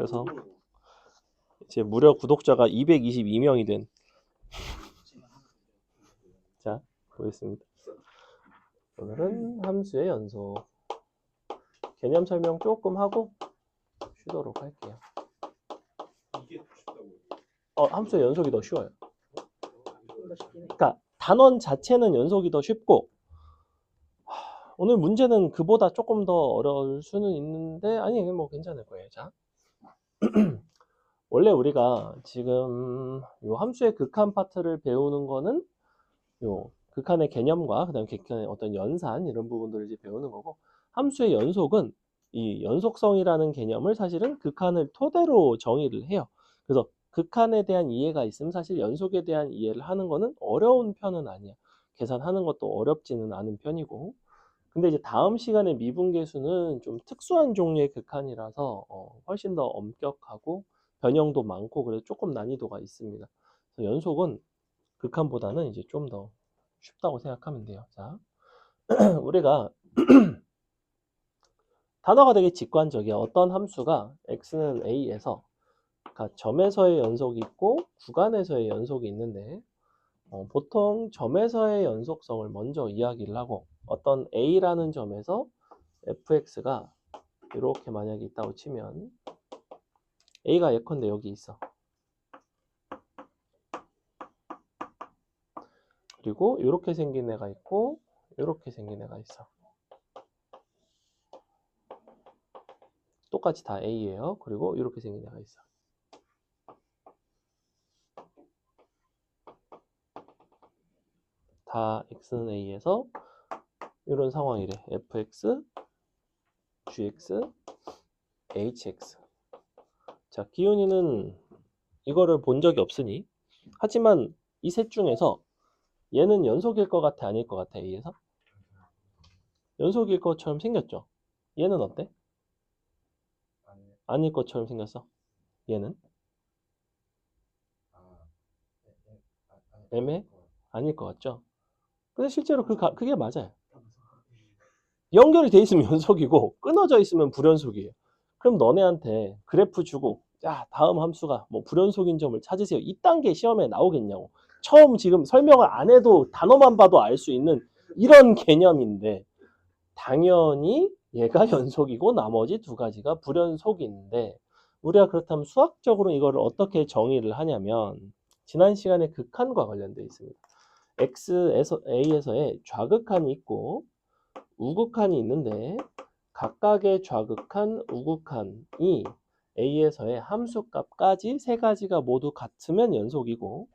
그래서 이제 무려 구독자가 222명이 된. 자, 보겠습니다. 오늘은 함수의 연속. 개념 설명 조금 하고 쉬도록 할게요. 함수의 연속이 더 쉬워요. 그러니까 단원 자체는 연속이 더 쉽고, 오늘 문제는 그보다 조금 더 어려울 수는 있는데, 아니, 뭐 괜찮을 거예요. 자, 원래 우리가 지금 요 함수의 극한 파트를 배우는 거는 요 극한의 개념과 그다음에 극한의 어떤 연산 이런 부분들을 이제 배우는 거고, 함수의 연속은 이 연속성이라는 개념을 사실은 극한을 토대로 정의를 해요. 그래서 극한에 대한 이해가 있으면 사실 연속에 대한 이해를 하는 거는 어려운 편은 아니야. 계산하는 것도 어렵지는 않은 편이고. 근데 이제 다음 시간에 미분계수는 좀 특수한 종류의 극한이라서 훨씬 더 엄격하고 변형도 많고 그래서 조금 난이도가 있습니다. 그래서 연속은 극한보다는 이제 좀 더 쉽다고 생각하면 돼요. 자, 우리가 단어가 되게 직관적이야. 어떤 함수가 x는 a에서, 그러니까 점에서의 연속이 있고 구간에서의 연속이 있는데, 보통 점에서의 연속성을 먼저 이야기를 하고, 어떤 a라는 점에서 fx가 이렇게 만약에 있다고 치면, a가 예컨대 여기 있어. 그리고 이렇게 생긴 애가 있고 이렇게 생긴 애가 있어. 똑같이 다 a예요. 그리고 이렇게 생긴 애가 있어. 다 x는 a에서 이런 상황이래. fx, gx, hx. 자, 기훈이는 이거를 본 적이 없으니, 하지만 이 셋 중에서 얘는 연속일 것 같아, 아닐 것 같아, a에서? 연속일 것처럼 생겼죠? 얘는 어때? 아닐 것처럼 생겼어. 얘는? 애매해? 아닐 것 같죠? 근데 실제로 그게 맞아요. 연결이 돼 있으면 연속이고 끊어져 있으면 불연속이에요. 그럼 너네한테 그래프 주고, 야, 다음 함수가 뭐 불연속인 점을 찾으세요, 이딴 게 시험에 나오겠냐고. 처음 지금 설명을 안 해도 단어만 봐도 알 수 있는 이런 개념인데, 당연히 얘가 연속이고 나머지 두 가지가 불연속인데, 우리가 그렇다면 수학적으로 이거를 어떻게 정의를 하냐면, 지난 시간에 극한과 관련되어 있습니다. x에서 a에서의 좌극한이 있고 우극한이 있는데, 각각의 좌극한, 우극한이 a에서의 함수값까지 세 가지가 모두 같으면 연속이고,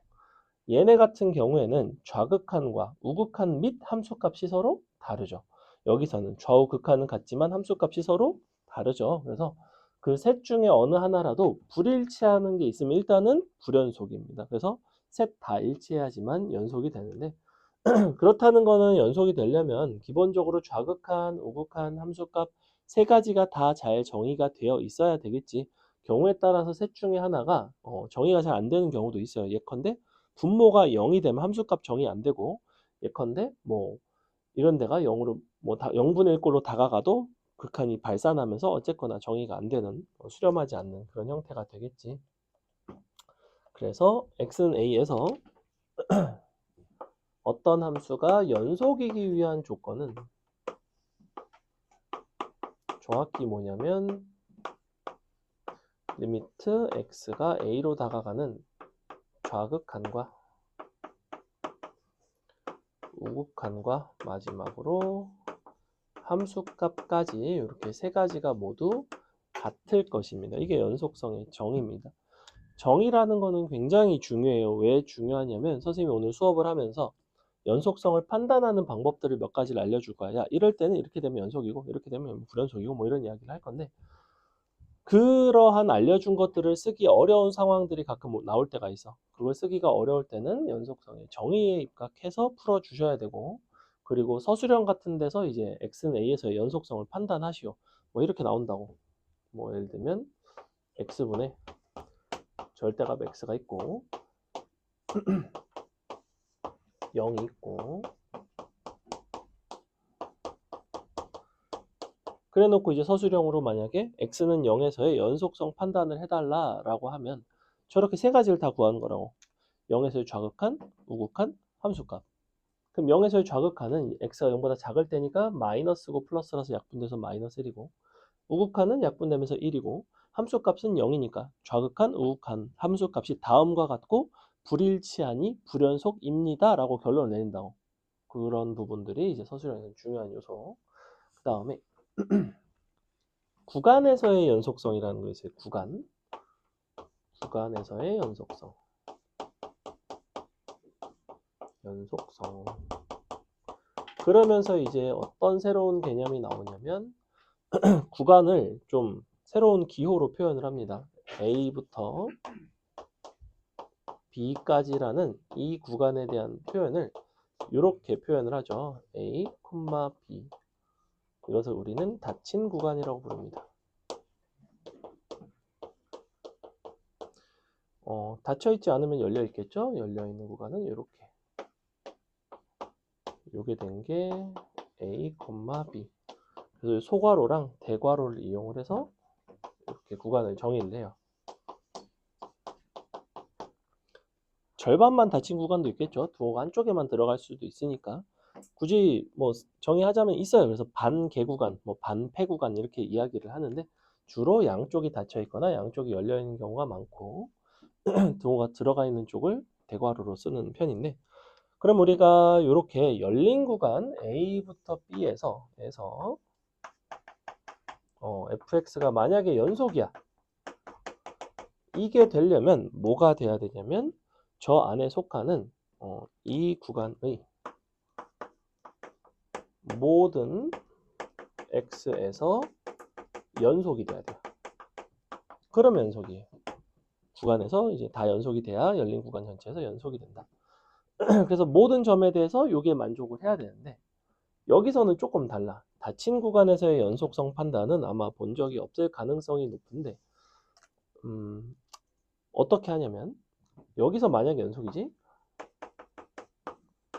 얘네 같은 경우에는 좌극한과 우극한 및 함수값이 서로 다르죠. 여기서는 좌우극한은 같지만 함수값이 서로 다르죠. 그래서 그 셋 중에 어느 하나라도 불일치하는 게 있으면 일단은 불연속입니다. 그래서 셋 다 일치해야지만 연속이 되는데, 그렇다는 거는 연속이 되려면 기본적으로 좌극한, 우극한, 함수값 세 가지가 다 잘 정의가 되어 있어야 되겠지. 경우에 따라서 셋 중에 하나가 정의가 잘 안 되는 경우도 있어요. 예컨대 분모가 0이 되면 함수값 정의 안 되고, 예컨대 뭐 이런 데가 0으로 뭐 0분의 1꼴로 다가가도 극한이 발산하면서 어쨌거나 정의가 안 되는, 수렴하지 않는 그런 형태가 되겠지. 그래서 x는 a에서 어떤 함수가 연속이기 위한 조건은 정확히 뭐냐면, 리미트 x가 a로 다가가는 좌극한과 우극한과 마지막으로 함수값까지 이렇게 세 가지가 모두 같을 것입니다. 이게 연속성의 정의입니다. 정의라는 거는 굉장히 중요해요. 왜 중요하냐면, 선생님이 오늘 수업을 하면서 연속성을 판단하는 방법들을 몇 가지를 알려줄 거야. 야, 이럴 때는 이렇게 되면 연속이고 이렇게 되면 불연속이고 뭐 이런 이야기를 할 건데, 그러한 알려준 것들을 쓰기 어려운 상황들이 가끔 나올 때가 있어. 그걸 쓰기가 어려울 때는 연속성의 정의에 입각해서 풀어주셔야 되고, 그리고 서술형 같은 데서 이제 x는 a에서의 연속성을 판단하시오, 뭐 이렇게 나온다고. 뭐 예를 들면 x분의 절대값 x가 있고 0이 있고 그래 놓고 이제 서술형으로 만약에 x는 0에서의 연속성 판단을 해달라라고 하면 저렇게 세 가지를 다 구하는 거라고. 0에서의 좌극한, 우극한, 함수값. 그럼 0에서의 좌극한은 x가 0보다 작을 때니까 마이너스고 플러스라서 약분돼서 마이너스 1이고, 우극한은 약분되면서 1이고, 함수값은 0이니까 좌극한, 우극한 함수값이 다음과 같고 불일치하니 불연속입니다 라고 결론을 내린다고. 그런 부분들이 이제 서술형의 중요한 요소. 그 다음에 구간에서의 연속성이라는 거 있어요. 구간에서의 연속성. 그러면서 이제 어떤 새로운 개념이 나오냐면 구간을 좀 새로운 기호로 표현을 합니다. A부터 B까지라는 이 구간에 대한 표현을 이렇게 표현을 하죠. A, B. 이것을 우리는 닫힌 구간이라고 부릅니다. 닫혀있지 않으면 열려있겠죠? 열려있는 구간은 이렇게. 요게 된 게 A, B. 그래서 소괄호랑 대괄호를 이용을 해서 이렇게 구간을 정의를 해요. 절반만 닫힌 구간도 있겠죠. 두어가 한쪽에만 들어갈 수도 있으니까. 굳이 뭐 정의하자면 있어요. 그래서 반개 구간, 뭐 반폐 구간 이렇게 이야기를 하는데 주로 양쪽이 닫혀 있거나 양쪽이 열려 있는 경우가 많고 두어가 들어가 있는 쪽을 대괄호로 쓰는 편인데, 그럼 우리가 이렇게 열린 구간 A부터 B에서 fx가 만약에 연속이야. 이게 되려면 뭐가 돼야 되냐면 저 안에 속하는 이 구간의 모든 x에서 연속이 돼야 돼요. 그럼 연속이에요. 구간에서 이제 다 연속이 돼야 열린 구간 전체에서 연속이 된다. 그래서 모든 점에 대해서 요게 만족을 해야 되는데 여기서는 조금 달라. 닫힌 구간에서의 연속성 판단은 아마 본 적이 없을 가능성이 높은데 어떻게 하냐면 여기서 만약에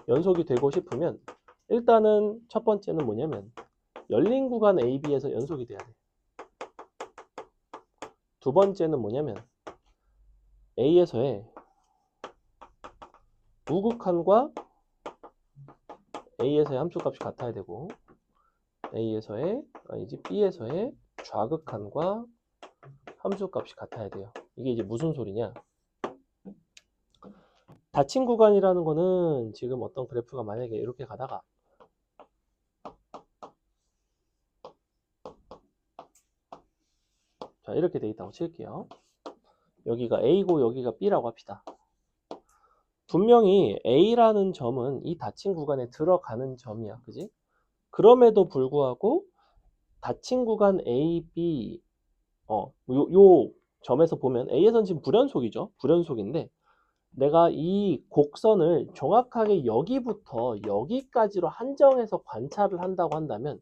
연속이 되고 싶으면 일단은 첫 번째는 뭐냐면 열린 구간 AB에서 연속이 돼야 돼. 두 번째는 뭐냐면 A에서의 우극한과 A에서의 함수값이 같아야 되고 B에서의 좌극한과 함수값이 같아야 돼요. 이게 이제 무슨 소리냐? 닫힌 구간이라는 거는 지금 어떤 그래프가 만약에 이렇게 가다가 자 이렇게 돼 있다고 칠게요. 여기가 A고 여기가 B라고 합시다. 분명히 A라는 점은 이 닫힌 구간에 들어가는 점이야. 그지? 그럼에도 불구하고 닫힌 구간 A, B 요 점에서 보면 A에서는 지금 불연속이죠. 불연속인데 내가 이 곡선을 정확하게 여기부터 여기까지로 한정해서 관찰을 한다고 한다면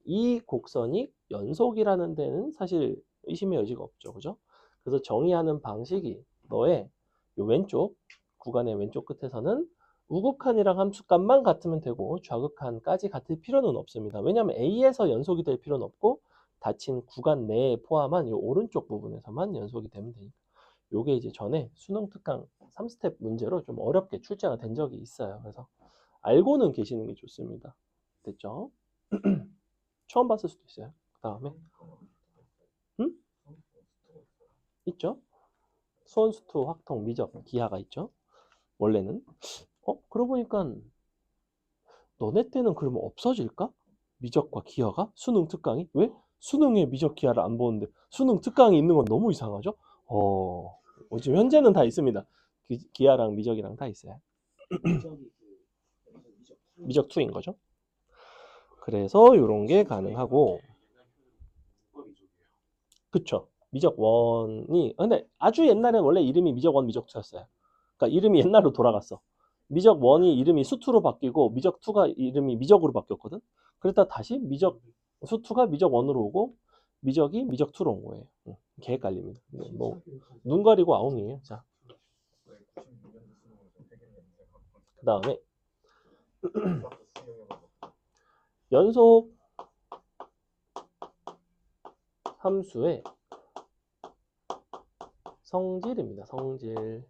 이 곡선이 연속이라는 데는 사실 의심의 여지가 없죠. 그죠? 그래서 정의하는 방식이 너의 요 왼쪽 구간의 왼쪽 끝에서는 우극한이랑 함수값만 같으면 되고 좌극한까지 같을 필요는 없습니다. 왜냐하면 A에서 연속이 될 필요는 없고 닫힌 구간 내에 포함한 이 오른쪽 부분에서만 연속이 되면 되니까. 요게 이제 전에 수능 특강 3스텝 문제로 좀 어렵게 출제가 된 적이 있어요. 그래서 알고는 계시는 게 좋습니다. 됐죠? 처음 봤을 수도 있어요. 그 다음에 있죠? 수원수투, 확통, 미적, 기하가 있죠? 원래는. 그러고 보니까 너네 때는 그러면 없어질까? 미적과 기하가? 수능 특강이? 왜? 수능에 미적, 기하를 안 보는데 수능 특강이 있는 건 너무 이상하죠? 지금 현재는 다 있습니다. 기하랑 미적이랑 다 있어요. 미적 2인 거죠. 그래서 이런 게 가능하고, 그쵸? 미적 1이 근데 아주 옛날에 원래 이름이 미적 1, 미적 2였어요. 그러니까 이름이 옛날로 돌아갔어. 미적 1이 이름이 수투로 바뀌고 미적 2가 이름이 미적으로 바뀌었거든. 그랬다 다시 미적 수투가 미적 1으로 오고 미적이 미적 2로 온 거예요. 개 헷갈립니다. 뭐 눈 가리고 아웅이에요. 자, 그 다음에 연속 함수의 성질입니다. 성질.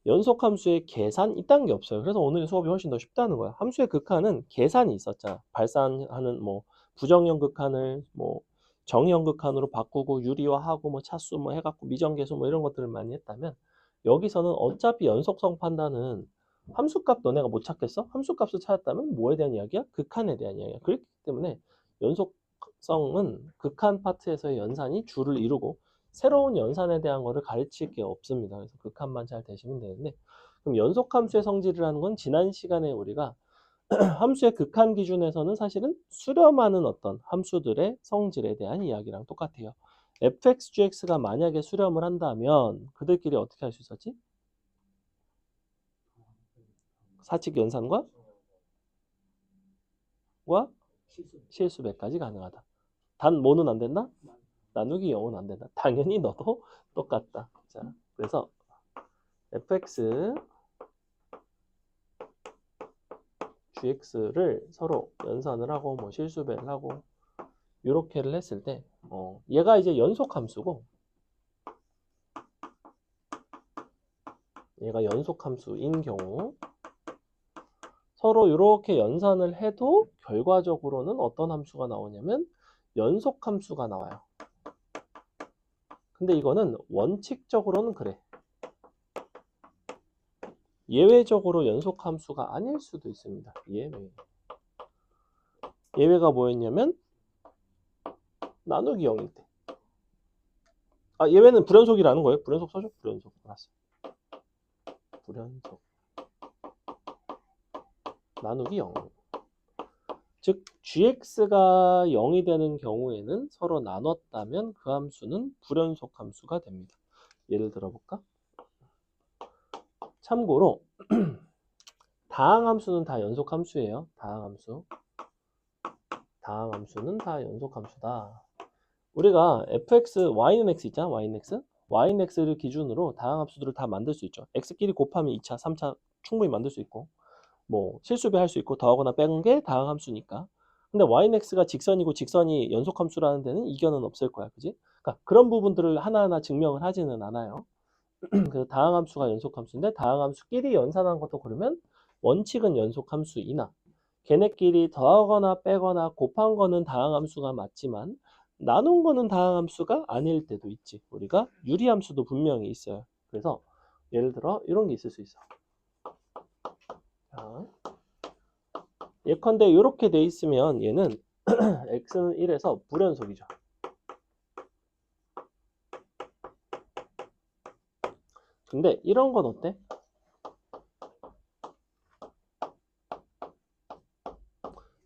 연속함수의 계산 이딴 게 없어요. 그래서 오늘 수업이 훨씬 더 쉽다는 거야. 함수의 극한은 계산이 있었잖아. 발산하는 뭐 부정형 극한을 뭐 정형 극한으로 바꾸고 유리화하고 뭐 차수 뭐 해갖고 미정계수 뭐 이런 것들을 많이 했다면, 여기서는 어차피 연속성 판단은 함수값 너네가 못 찾겠어? 함수값을 찾았다면 뭐에 대한 이야기야? 극한에 대한 이야기야. 그렇기 때문에 연속성은 극한 파트에서의 연산이 주를 이루고 새로운 연산에 대한 거를 가르칠 게 없습니다. 그래서 극한만 잘 되시면 되는데, 그럼 연속함수의 성질이라는 건 지난 시간에 우리가 함수의 극한 기준에서는 사실은 수렴하는 어떤 함수들의 성질에 대한 이야기랑 똑같아요. fx, gx가 만약에 수렴을 한다면 그들끼리 어떻게 할 수 있었지? 사칙 연산과 실수배까지 가능하다. 단 뭐는 안 된다? 나누기 0은 안 된다. 당연히 너도 똑같다. 자, 그래서 fx, gx를 서로 연산을 하고 뭐 실수배를 하고 이렇게를 했을 때 얘가 이제 연속함수고 얘가 연속함수인 경우 서로 이렇게 연산을 해도 결과적으로는 어떤 함수가 나오냐면 연속함수가 나와요. 근데 이거는 원칙적으로는 그래. 예외적으로 연속함수가 아닐 수도 있습니다. 예외가 뭐였냐면 나누기 0일 때. 예외는 불연속이라는 거예요. 불연속 써줘. 불연속. 알았어. 불연속. 나누기 0. 즉 gx가 0이 되는 경우에는 서로 나눴다면 그 함수는 불연속 함수가 됩니다. 예를 들어볼까? 참고로 다항함수는 다 연속함수예요. 다항함수는 다 연속함수다. 우리가 fx, y는 x 있잖아. y는 x를 기준으로 다항함수들을 다 만들 수 있죠. x끼리 곱하면 2차, 3차 충분히 만들 수 있고 뭐 실수배 할 수 있고 더하거나 빼는 게 다항함수니까. 근데 y는 x가 직선이고 직선이 연속함수라는 데는 이견은 없을 거야. 그지? 그러니까 그런 부분들을 하나하나 증명을 하지는 않아요. 그래서 다항함수가 연속함수인데 다항함수끼리 연산한 것도 그러면 원칙은 연속함수이나 걔네끼리 더하거나 빼거나 곱한 거는 다항함수가 맞지만 나눈 거는 다항함수가 아닐 때도 있지. 우리가 유리함수도 분명히 있어요. 그래서 예를 들어 이런 게 있을 수 있어. 자, 예컨대 이렇게 돼 있으면 얘는 x는 1에서 불연속이죠. 근데 이런 건 어때?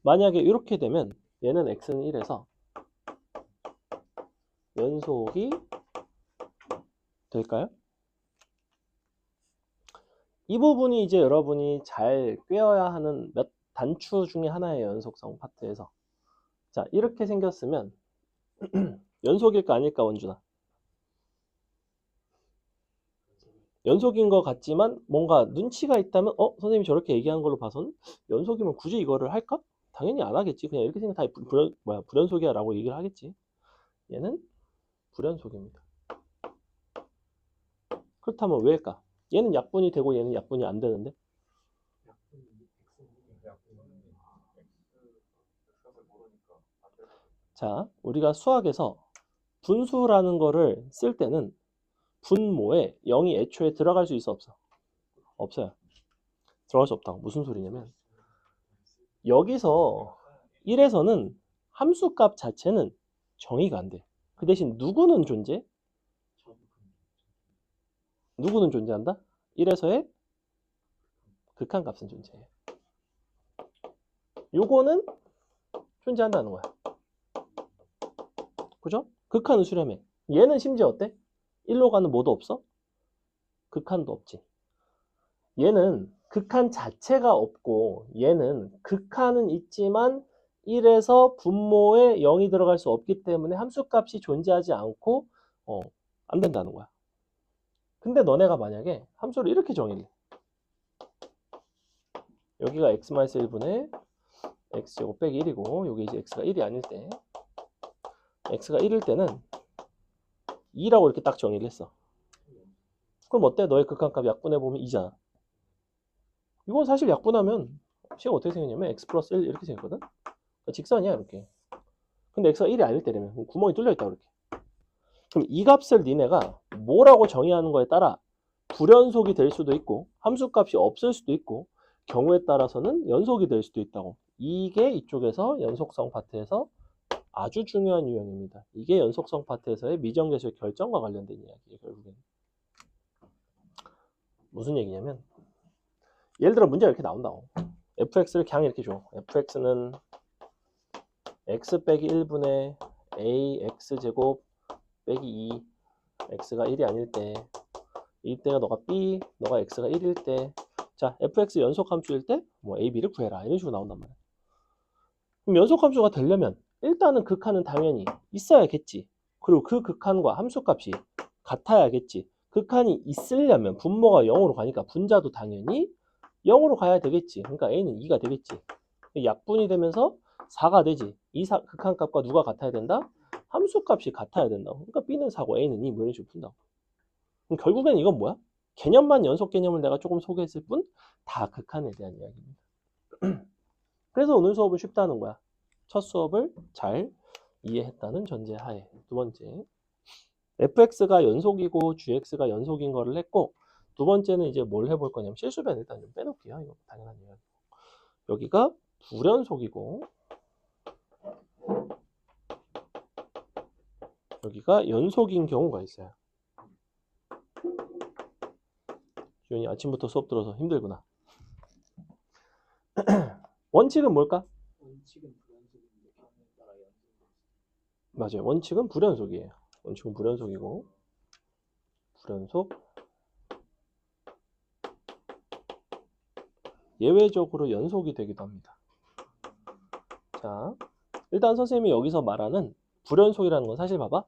만약에 이렇게 되면 얘는 x는 1에서 연속이 될까요? 이 부분이 이제 여러분이 잘 꿰어야 하는 몇 단추 중에 하나의 연속성 파트에서, 자 이렇게 생겼으면 연속일까 아닐까 원준아? 연속인 것 같지만 뭔가 눈치가 있다면 선생님이 저렇게 얘기한 걸로 봐서는 연속이면 굳이 이거를 할까? 당연히 안 하겠지. 그냥 이렇게 생각 다 불연속이야 라고 얘기를 하겠지. 얘는 불연속입니다. 그렇다면 왜일까? 얘는 약분이 되고 얘는 약분이 안 되는데? 자, 우리가 수학에서 분수라는 거를 쓸 때는 분모에 0이 애초에 들어갈 수 있어 없어? 없어요. 들어갈 수 없다고. 무슨 소리냐면 여기서 1에서는 함수값 자체는 정의가 안 돼. 그 대신 누구는 존재? 누구는 존재한다? 1에서의 극한값은 존재해. 요거는 존재한다는 거야. 그죠? 극한은 수렴해. 얘는 심지어 어때? 1로 가는 뭐도 없어? 극한도 없지. 얘는 극한 자체가 없고 얘는 극한은 있지만 1에서 분모에 0이 들어갈 수 없기 때문에 함수값이 존재하지 않고 안 된다는 거야. 근데 너네가 만약에 함수를 이렇게 정의해. 여기가 x-1분의 x제곱 빼기 1이고 여기 이제 x가 1이 아닐 때 x가 1일 때는 2라고 이렇게 딱 정의를 했어. 그럼 어때? 너의 극한값 약분해보면 2잖아. 이건 사실 약분하면 식이 어떻게 생겼냐면 x 플러스 1 이렇게 생겼거든? 그러니까 직선이야 이렇게. 근데 x가 1이 아닐 때라면 구멍이 뚫려있다 이렇게. 그럼 이 값을 니네가 뭐라고 정의하는 거에 따라 불연속이 될 수도 있고 함수값이 없을 수도 있고 경우에 따라서는 연속이 될 수도 있다고. 이게 이쪽에서 연속성 파트에서 아주 중요한 유형입니다. 이게 연속성 파트에서의 미정계수의 결정과 관련된 이야기예요. 결국엔. 무슨 얘기냐면 예를 들어 문제가 이렇게 나온다고. fx를 그냥 이렇게 줘. fx는 x 빼기 1분의 ax제곱 빼기 2 x가 1이 아닐 때 이때가 너가 b, 너가 x가 1일 때 자, fx 연속함수일 때 뭐 a, b를 구해라. 이런 식으로 나온단 말이야. 그럼 연속함수가 되려면 일단은 극한은 당연히 있어야겠지. 그리고 그 극한과 함수값이 같아야겠지. 극한이 있으려면 분모가 0으로 가니까 분자도 당연히 0으로 가야 되겠지. 그러니까 a는 2가 되겠지. 약분이 되면서 4가 되지. 이 극한값과 누가 같아야 된다? 함수값이 같아야 된다고. 그러니까 b는 4고 a는 2 뭐 이런 식으로 푼다고. 그럼 결국엔 이건 뭐야? 개념만 연속 개념을 내가 조금 소개했을 뿐 다 극한에 대한 이야기입니다. 그래서 오늘 수업은 쉽다는 거야. 첫 수업을 잘 이해했다는 전제하에. 두 번째, fx가 연속이고 gx가 연속인 거를 했고 두 번째는 이제 뭘 해볼 거냐면 실수변 일단 좀 빼놓을게요. 이거 당연한 이야기. 여기가 불연속이고 여기가 연속인 경우가 있어요. 지훈이 아침부터 수업 들어서 힘들구나. 원칙은 뭘까? 원칙은 불연속인데 경우에 따라 연속. 맞아요. 원칙은 불연속이에요. 원칙은 불연속이고 불연속 예외적으로 연속이 되기도 합니다. 자, 일단 선생님이 여기서 말하는 불연속이라는 건 사실 봐봐.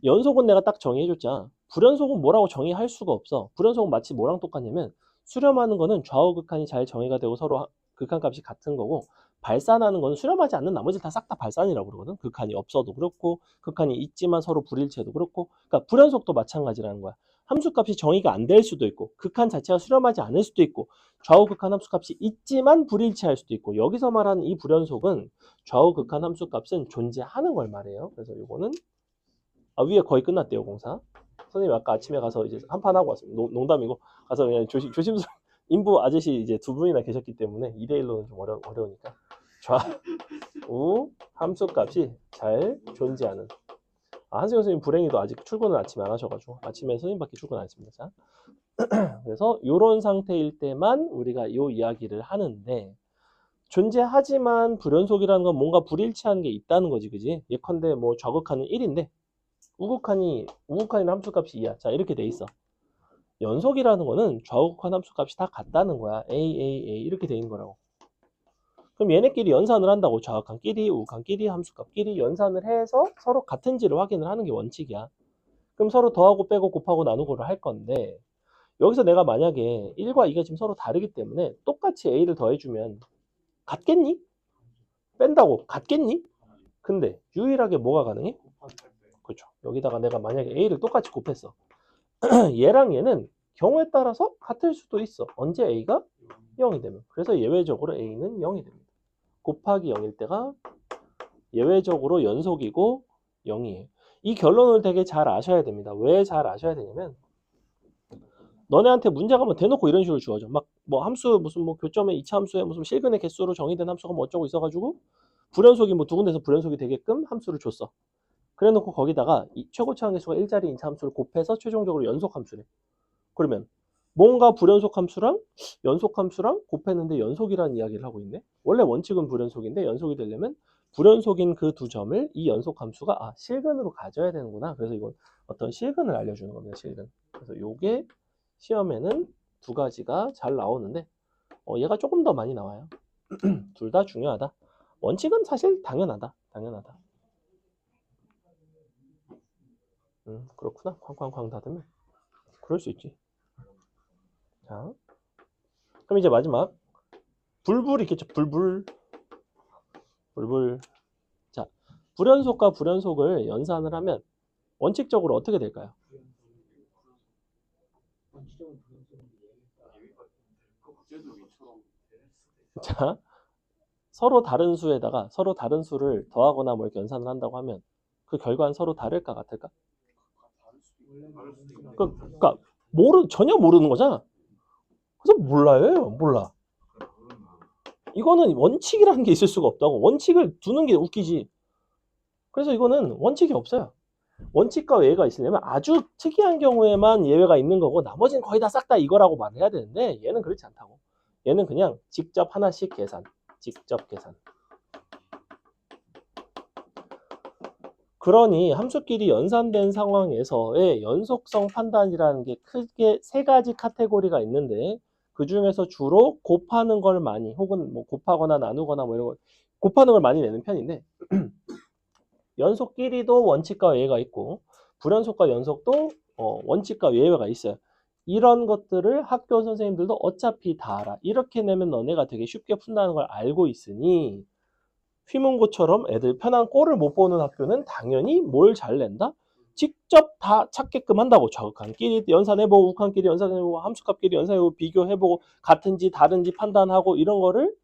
연속은 내가 딱 정의해줬잖아. 불연속은 뭐라고 정의할 수가 없어. 불연속은 마치 뭐랑 똑같냐면 수렴하는 거는 좌우 극한이 잘 정의가 되고 서로 극한값이 같은 거고 발산하는 거는 수렴하지 않는 나머지 다 싹 다 발산이라고 그러거든. 극한이 없어도 그렇고 극한이 있지만 서로 불일치해도 그렇고 그러니까 불연속도 마찬가지라는 거야. 함수값이 정의가 안 될 수도 있고 극한 자체가 수렴하지 않을 수도 있고 좌우 극한 함수값이 있지만 불일치할 수도 있고 여기서 말하는 이 불연속은 좌우 극한 함수값은 존재하는 걸 말해요. 그래서 이거는 위에 거의 끝났대요 공사. 선생님 아까 아침에 가서 이제 한판 하고 왔습니다. 농담이고 가서 그냥 조심스러운 인부 아저씨 이제 두 분이나 계셨기 때문에 2대1로는 좀 어려우니까 좌우 함수값이 잘 존재하는. 한승현 선생님 불행히도 아직 출근을 아침에 안 하셔가지고 아침에 선생님밖에 출근 안 했습니다. 자. 그래서 이런 상태일 때만 우리가 이 이야기를 하는데 존재하지만 불연속이라는 건 뭔가 불일치한 게 있다는 거지, 그지? 예컨대 뭐 좌극한은 1인데 우극한이나 함수값이 2야. 자, 이렇게 돼 있어. 연속이라는 거는 좌우극한 함수값이 다 같다는 거야. A 이렇게 돼 있는 거라고. 그럼 얘네끼리 연산을 한다고. 좌극한끼리, 우극한끼리, 함수값끼리 연산을 해서 서로 같은지를 확인을 하는 게 원칙이야. 그럼 서로 더하고 빼고 곱하고 나누고를 할 건데 여기서 내가 만약에 1과 2가 지금 서로 다르기 때문에 똑같이 A를 더해주면 같겠니? 뺀다고 같겠니? 근데 유일하게 뭐가 가능해? 그렇죠. 여기다가 내가 만약에 A를 똑같이 곱했어. 얘랑 얘는 경우에 따라서 같을 수도 있어. 언제 A가 0이 되면. 그래서 예외적으로 A는 0이 됩니다. 곱하기 0일 때가 예외적으로 연속이고 0이에요. 이 결론을 되게 잘 아셔야 됩니다. 왜 잘 아셔야 되냐면 너네한테 문제가 뭐 대놓고 이런 식으로 주어져. 막 뭐 함수 무슨 뭐 교점의 이차함수에 무슨 실근의 개수로 정의된 함수가 뭐 어쩌고 있어가지고 불연속이 뭐 두 군데서 불연속이 되게끔 함수를 줬어. 그래놓고 거기다가 이 최고 차항 개수가 1자리 인차 함수를 곱해서 최종적으로 연속 함수래. 그러면 뭔가 불연속 함수랑 연속 함수랑 곱했는데 연속이라는 이야기를 하고 있네. 원래 원칙은 불연속인데 연속이 되려면 불연속인 그 두 점을 이 연속 함수가 실근으로 가져야 되는구나. 그래서 이건 어떤 실근을 알려주는 겁니다. 실근. 그래서 요게 시험에는 두 가지가 잘 나오는데 얘가 조금 더 많이 나와요. 둘 다 중요하다. 원칙은 사실 당연하다. 그렇구나. 쾅쾅쾅 닫으면 그럴 수 있지. 자, 그럼 이제 마지막 불불이 있겠죠. 불불. 불불. 자, 불연속과 불연속을 연산을 하면 원칙적으로 어떻게 될까요? 원칙적으로 불연속인데 자, 서로 다른 수에다가 서로 다른 수를 더하거나 뭐 이렇게 연산을 한다고 하면 그 결과는 서로 다를까 같을까? 그러니까 전혀 모르는 거잖아. 그래서 몰라요. 몰라. 이거는 원칙이라는 게 있을 수가 없다고. 원칙을 두는 게 웃기지. 그래서 이거는 원칙이 없어요. 원칙과 예외가 있으려면 아주 특이한 경우에만 예외가 있는 거고 나머지는 거의 다 싹 다 이거라고 말을 해야 되는데 얘는 그렇지 않다고. 얘는 그냥 직접 하나씩 계산. 직접 계산. 그러니 함수끼리 연산된 상황에서의 연속성 판단이라는 게 크게 세 가지 카테고리가 있는데 그 중에서 주로 곱하는 걸 많이 혹은 뭐 곱하거나 나누거나 뭐 이런 거 곱하는 걸 많이 내는 편인데 연속끼리도 원칙과 예외가 있고 불연속과 연속도 원칙과 예외가 있어요. 이런 것들을 학교 선생님들도 어차피 다 알아. 이렇게 내면 너네가 되게 쉽게 푼다는 걸 알고 있으니 휘문고처럼 애들 편한 꼴을 못 보는 학교는 당연히 뭘 잘 낸다? 직접 다 찾게끔 한다고. 좌극한끼리 연산해보고 우극한끼리 연산해보고 함수값끼리 연산해보고 비교해보고 같은지 다른지 판단하고 이런 거를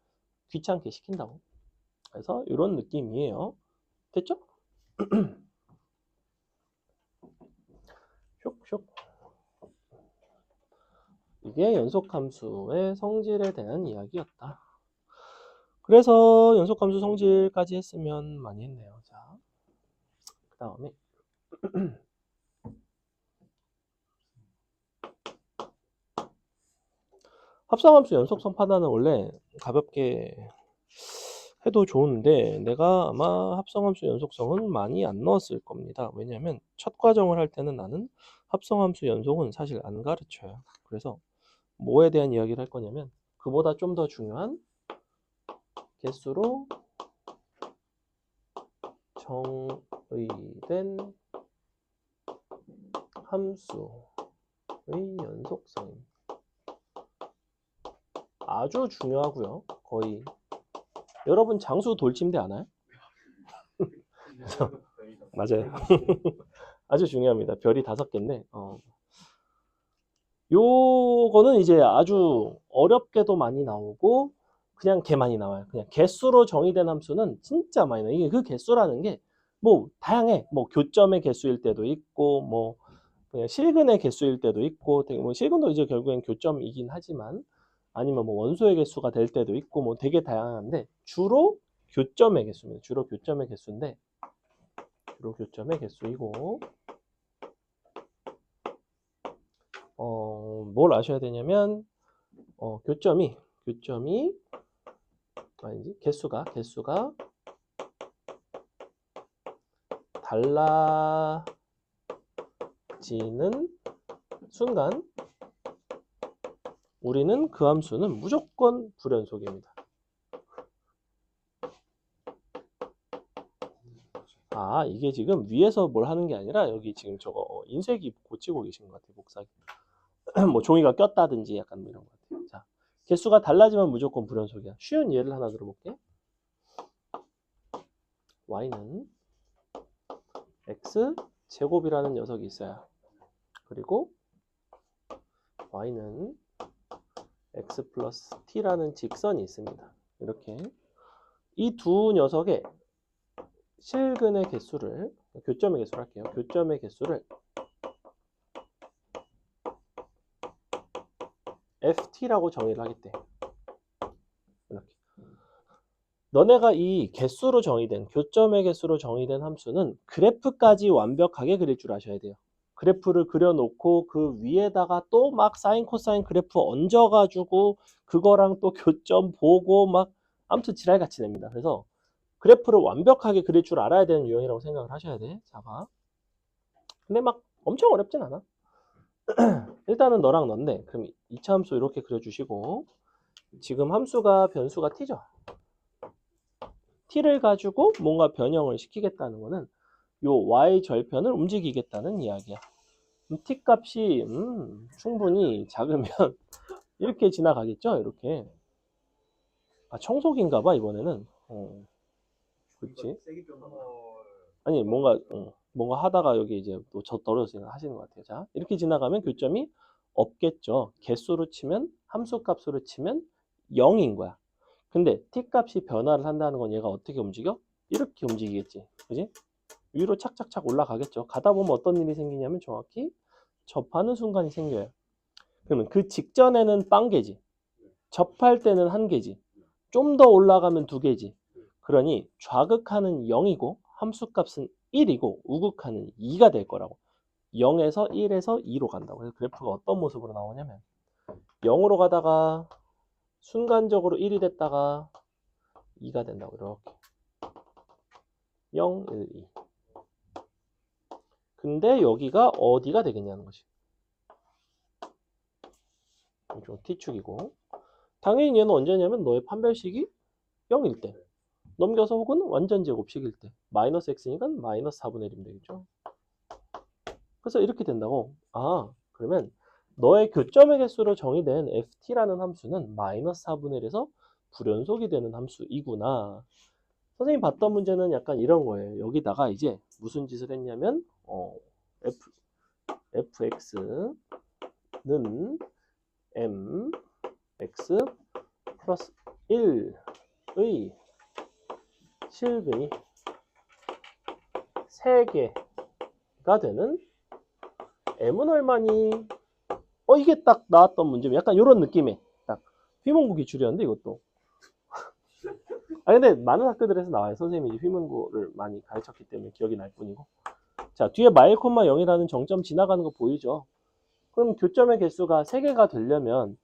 귀찮게 시킨다고. 그래서 이런 느낌이에요. 됐죠? 쇽쇽. 이게 연속함수의 성질에 대한 이야기였다. 그래서 연속함수 성질까지 했으면 많이 했네요. 자, 그 다음에 합성함수 연속성 판단은 원래 가볍게 해도 좋은데 내가 아마 합성함수 연속성은 많이 안 넣었을 겁니다. 왜냐하면 첫 과정을 할 때는 나는 합성함수 연속은 사실 안 가르쳐요. 그래서 뭐에 대한 이야기를 할 거냐면 그보다 좀 더 중요한 개수로 정의된 함수의 연속성입니다. 아주 중요하고요. 거의 여러분 장수 돌침대 아나요? 맞아요. 아주 중요합니다. 별이 5개인데 요거는 이제 아주 어렵게도 많이 나오고 그냥 개 많이 나와요. 그냥 개수로 정의된 함수는 진짜 많이 나와요. 이게 그 개수라는 게 뭐 다양해. 뭐 교점의 개수일 때도 있고 뭐 그냥 실근의 개수일 때도 있고 되게 뭐 실근도 이제 결국엔 교점이긴 하지만 아니면 뭐 원소의 개수가 될 때도 있고 뭐 되게 다양한데 주로 교점의 개수입니다. 주로 교점의 개수인데 주로 교점의 개수이고 뭘 아셔야 되냐면 교점이 아니지 개수가 달라지는 순간 우리는 그 함수는 무조건 불연속입니다. 아, 이게 지금 위에서 뭘 하는 게 아니라 여기 지금 저거 인쇄기 고치고 계신 것 같아요. 복사기. 뭐 종이가 꼈다든지 약간 뭐 이런 것 같아요. 자, 개수가 달라지면 무조건 불연속이야. 쉬운 예를 하나 들어볼게. y는 x 제곱이라는 녀석이 있어요. 그리고 y는 x 플러스 t라는 직선이 있습니다. 이렇게 이 두 녀석의 실근의 개수를 교점의 개수를 할게요. 교점의 개수를 ft라고 정의를 하겠대. 이렇게. 너네가 이 개수로 정의된 교점의 개수로 정의된 함수는 그래프까지 완벽하게 그릴 줄 아셔야 돼요. 그래프를 그려놓고 그 위에다가 또 막 사인 코사인 그래프 얹어가지고 그거랑 또 교점 보고 막 아무튼 지랄같이 냅니다. 그래서 그래프를 완벽하게 그릴 줄 알아야 되는 유형이라고 생각을 하셔야 돼. 자가. 근데 막 엄청 어렵진 않아. 일단은 너랑 넌데 그럼 2차 함수 이렇게 그려주시고 지금 함수가 변수가 t죠. t를 가지고 뭔가 변형을 시키겠다는 거는 요 y 절편을 움직이겠다는 이야기야. t 값이 충분히 작으면 이렇게 지나가겠죠. 이렇게. 아, 청소기인가 봐 이번에는. 그렇지. 세기 좀 아니 뭔가 하다가 여기 이제 또 떨어졌으니까 하시는 것 같아요. 자, 이렇게 지나가면 교점이 없겠죠. 개수로 치면 함수 값으로 치면 0인 거야. 근데 t 값이 변화를 한다는 건 얘가 어떻게 움직여? 이렇게 움직이겠지. 그지? 위로 착착착 올라가겠죠. 가다 보면 어떤 일이 생기냐면 정확히 접하는 순간이 생겨요. 그러면 그 직전에는 빵개지. 접할 때는 한 개지. 좀 더 올라가면 두 개지. 그러니 좌극하는 0이고 함수값은 1이고 우극하는 2가 될 거라고. 0에서 1에서 2로 간다고. 그래서 그래프가 어떤 모습으로 나오냐면 0으로 가다가 순간적으로 1이 됐다가 2가 된다고. 이렇게 0, 1, 2. 근데 여기가 어디가 되겠냐는 것이. 좀 T축이고. 당연히 얘는 언제냐면 너의 판별식이 0일 때. 넘겨서 혹은 완전 제곱식일 때. 마이너스 x니까 마이너스 4분의 1이면 되겠죠. 그래서 이렇게 된다고. 아, 그러면 너의 교점의 개수로 정의된 ft라는 함수는 마이너스 4분의 1에서 불연속이 되는 함수이구나. 선생님 봤던 문제는 약간 이런 거예요. 여기다가 이제 무슨 짓을 했냐면 fx는 mx 플러스 1의 실근이 3개가 되는 m은 얼마니? 이게 딱 나왔던 문제. 약간 이런 느낌의 딱 휘문고 기출이었는데 이것도. 근데 많은 학교들에서 나와요. 선생님이 휘문고를 많이 가르쳤기 때문에 기억이 날 뿐이고. 자, 뒤에 마일 콤마 0이라는 정점 지나가는 거 보이죠? 그럼 교점의 개수가 3개가 되려면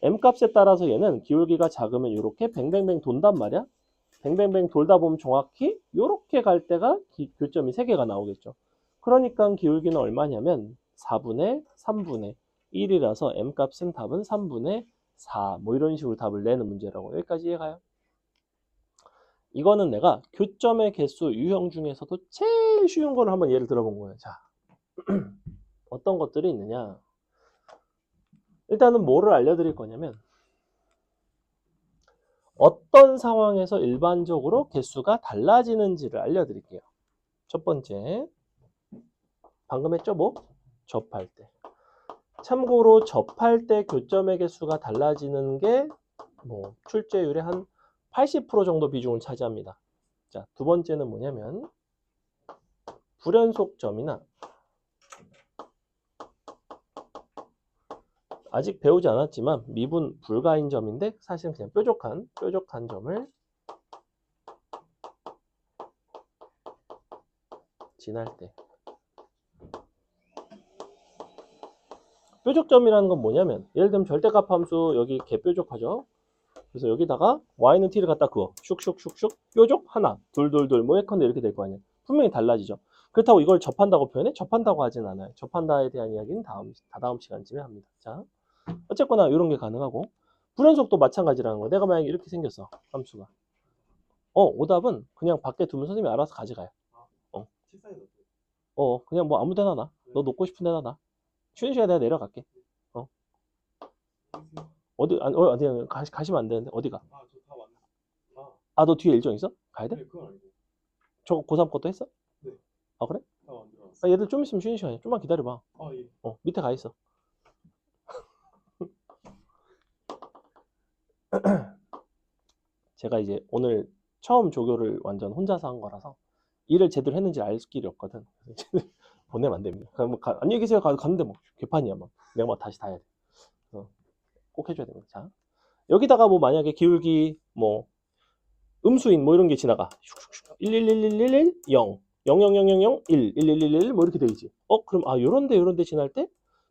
m 값에 따라서 얘는 기울기가 작으면 이렇게 뱅뱅뱅 돈단 말이야. 뱅뱅뱅 돌다 보면 정확히 이렇게 갈 때가 교점이 3개가 나오겠죠. 그러니까 기울기는 얼마냐면 4분의 3분의 1이라서 m 값은 답은 3분의 4. 뭐 이런 식으로 답을 내는 문제라고. 여기까지 이해가요? 이거는 내가 교점의 개수 유형 중에서도 제일 쉬운 거를 한번 예를 들어본 거예요. 자, 어떤 것들이 있느냐. 일단은 뭐를 알려드릴 거냐면 어떤 상황에서 일반적으로 개수가 달라지는지를 알려드릴게요. 첫 번째, 방금 했죠? 뭐? 접할 때. 참고로 접할 때 교점의 개수가 달라지는 게 뭐 출제율의 한 80% 정도 비중을 차지합니다. 자, 두 번째는 뭐냐면 불연속점이나 아직 배우지 않았지만 미분 불가인 점인데 사실은 그냥 뾰족한 점을 지날 때. 뾰족점이라는 건 뭐냐면 예를 들면 절대값 함수 여기 개뾰족하죠. 그래서 여기다가 y는 t를 갖다 그어 슉슉슉슉 뾰족 하나 둘둘둘 뭐 예컨대 이렇게 될 거 아니에요. 분명히 달라지죠. 그렇다고 이걸 접한다고 표현해? 접한다고 하진 않아요. 접한다에 대한 이야기는 다다음 시간쯤에 합니다. 자, 어쨌거나 이런 게 가능하고 불연속도 마찬가지라는 거예요. 내가 만약에 이렇게 생겼어 함수가. 오답은 그냥 밖에 두면 선생님이 알아서 가져가요. 그냥 뭐 아무 데나 놔. 너 놓고 싶은 데나 놔. 쉬는 시간에 내가 내려갈게. 어디 가시면 안 되는데 어디가? 너 뒤에 일정 있어? 가야 돼? 저거 고3 것도 했어? 그래? 얘들 좀 있으면 쉬는 시간이야. 좀만 기다려봐. 밑에 가 있어. 제가 이제 오늘 처음 조교를 완전 혼자서 한 거라서 일을 제대로 했는지 알 길이 없거든. 보내면 안 됩니다. 그럼 뭐 안녕히 계세요. 갔는데 뭐 개판이야 막. 내가 막 다시 다 해야 돼. 꼭 해줘야 됩니다. 자, 여기다가 뭐 만약에 기울기 뭐 음수인 뭐 이런 게 지나가 11111 0 00000 1 1111 뭐 이렇게 되지. 그럼 요런데 지날 때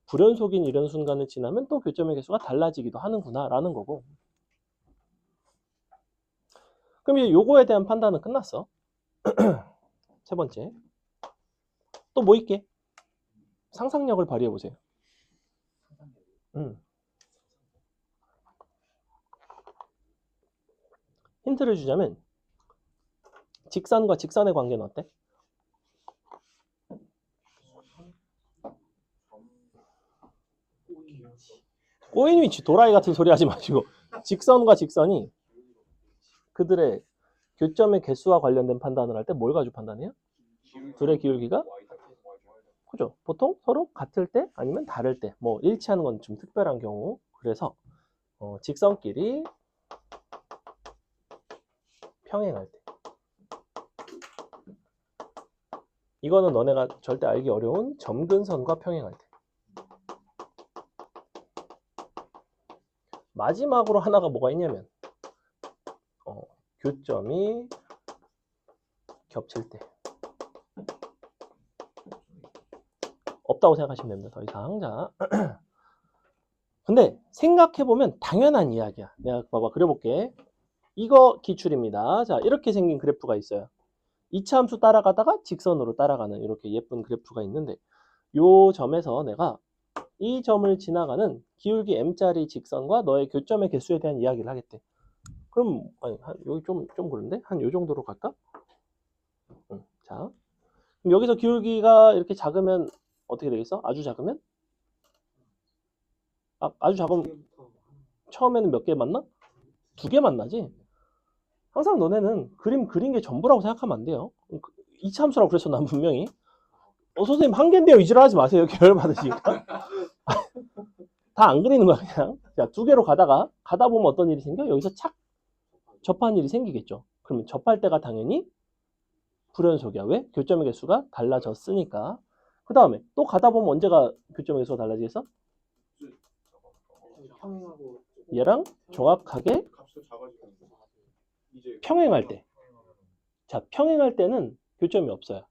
불연속인 이런 순간을 지나면 또 교점의 개수가 달라지기도 하는구나 라는 거고. 그럼 이제 요거에 대한 판단은 끝났어. 세 번째. 또 뭐 있게? 상상력을 발휘해 보세요. 힌트를 주자면 직선과 직선의 관계는 어때? 꼬인 위치 도라이 같은 소리 하지 마시고 직선과 직선이 그들의 교점의 개수와 관련된 판단을 할 때 뭘 가지고 판단해요? 둘의 기울기가? 그죠? 보통 서로 같을 때 아니면 다를 때, 뭐 일치하는 건 좀 특별한 경우. 그래서 직선끼리 평행할 때. 이거는 너네가 절대 알기 어려운 점근선과 평행할 때. 마지막으로 하나가 뭐가 있냐면 교점이 겹칠 때. 없다고 생각하시면 됩니다. 더 이상. 자, 근데 생각해보면 당연한 이야기야. 내가 봐봐 그려볼게. 이거 기출입니다. 자, 이렇게 생긴 그래프가 있어요. 2차 함수 따라가다가 직선으로 따라가는 이렇게 예쁜 그래프가 있는데 요 점에서 내가 이 점을 지나가는 기울기 m짜리 직선과 너의 교점의 개수에 대한 이야기를 하겠대. 그럼 여기 좀 그런데? 한 요 정도로 갈까? 자, 그럼 여기서 기울기가 이렇게 작으면 어떻게 되겠어? 아주 작으면? 아주 작으면 처음에는 몇 개 만나? 2개 만나지? 항상 너네는 그림 그린 게 전부라고 생각하면 안 돼요. 2차 함수라고 그랬어, 난 분명히. 선생님 한 개인데요. 이지랄하지 마세요. 계열 받으시니까. 다 안 그리는 거야, 그냥. 자, 2개로 가다 보면 어떤 일이 생겨? 여기서 착 접하는 일이 생기겠죠. 그러면 접할 때가 당연히 불연속이야. 왜? 교점의 개수가 달라졌으니까. 그 다음에 또 가다 보면 언제가 교점의 개수가 달라지겠어? 평행하고 얘랑 정확하게 평행할 때. 자, 평행할 때는 교점이 없어요.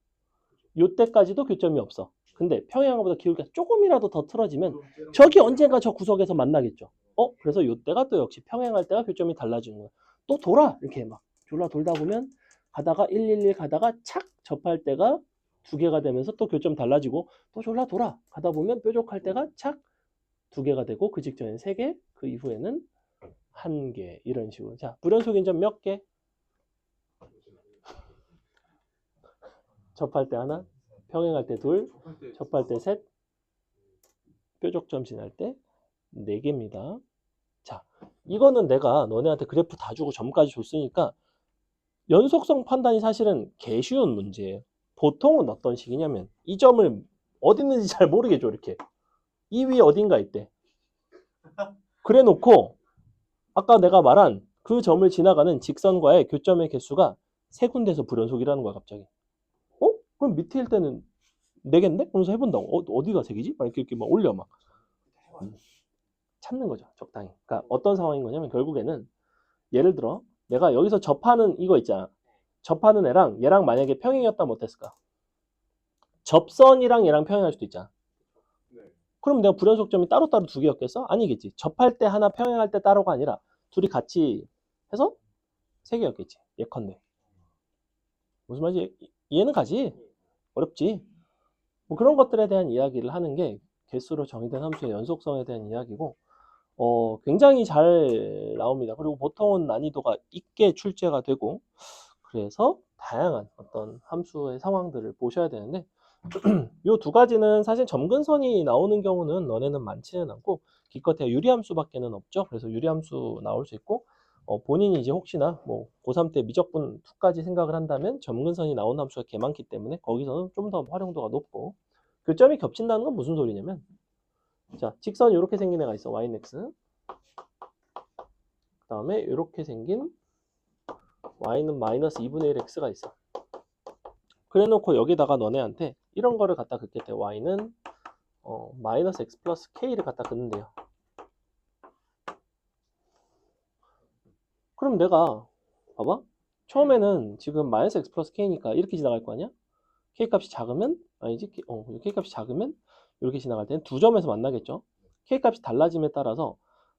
요때까지도 교점이 없어. 근데 평행한 것보다 기울기가 조금이라도 더 틀어지면 저기 언젠가 저 구석에서 만나겠죠. 그래서 요때가 또 역시 평행할 때가 교점이 달라지는 거야. 또 돌아. 이렇게 막 졸라 돌다 보면 가다가 111 가다가 착 접할 때가 2개가 되면서 또 교점 달라지고 또 졸라 돌아. 가다 보면 뾰족할 때가 착 2개가 되고 그 직전엔 3개, 그 이후에는 1개 이런 식으로. 자, 불연속 인점 몇 개? 접할 때 하나, 평행할 때 둘, 접할 때 셋, 뾰족점 지날 때 4개입니다. 자, 이거는 내가 너네한테 그래프 다 주고 점까지 줬으니까 연속성 판단이 사실은 개 쉬운 문제예요. 보통은 어떤 식이냐면 이 점을 어디 있는지 잘 모르겠죠. 이렇게 이 위에 어딘가 있대. 그래 놓고 아까 내가 말한 그 점을 지나가는 직선과의 교점의 개수가 3군데에서 불연속이라는 거야 갑자기. 그럼 밑에일 때는 4개인데? 그러면서 해본다고. 어디가 3개지? 막 이렇게 막 올려 막. 찾는 거죠. 적당히. 그러니까 어떤 상황인 거냐면 결국에는 예를 들어 내가 여기서 접하는 이거 있잖아. 접하는 애랑 얘랑 만약에 평행이었다면 어땠을까? 접선이랑 얘랑 평행할 수도 있잖아. 그럼 내가 불연속점이 따로따로 2개였겠어? 아니겠지. 접할 때 하나 평행할 때 따로가 아니라 둘이 같이 해서 3개였겠지. 예컨대. 무슨 말인지 이해는 가지? 어렵지? 뭐 그런 것들에 대한 이야기를 하는 게 개수로 정의된 함수의 연속성에 대한 이야기고 굉장히 잘 나옵니다. 그리고 보통은 난이도가 있게 출제가 되고 그래서 다양한 어떤 함수의 상황들을 보셔야 되는데 이 2가지는 사실 점근선이 나오는 경우는 너네는 많지는 않고 기껏해야 유리함수밖에는 없죠. 그래서 유리함수 나올 수 있고 본인이 이제 혹시나 뭐 고3 때 미적분 2까지 생각을 한다면 점근선이 나오는 함수가 개 많기 때문에 거기서는 좀 더 활용도가 높고 교점이 겹친다는 건 무슨 소리냐면 자 직선이 이렇게 생긴 애가 있어. y는 x 그 다음에 이렇게 생긴 y는 마이너스 2분의 1 x가 있어. 그래 놓고 여기다가 너네한테 이런 거를 갖다 긋겠대. y는 마이너스 x 플러스 k를 갖다 긋는데요. 그럼 내가 봐봐. 처음에는 지금 마이너스 x 플러스 k니까 이렇게 지나갈 거 아니야? k 값이 작으면 아니지? k 값이 작으면 이렇게 지나갈 때는 2점에서 만나겠죠. k 값이 달라짐에 따라서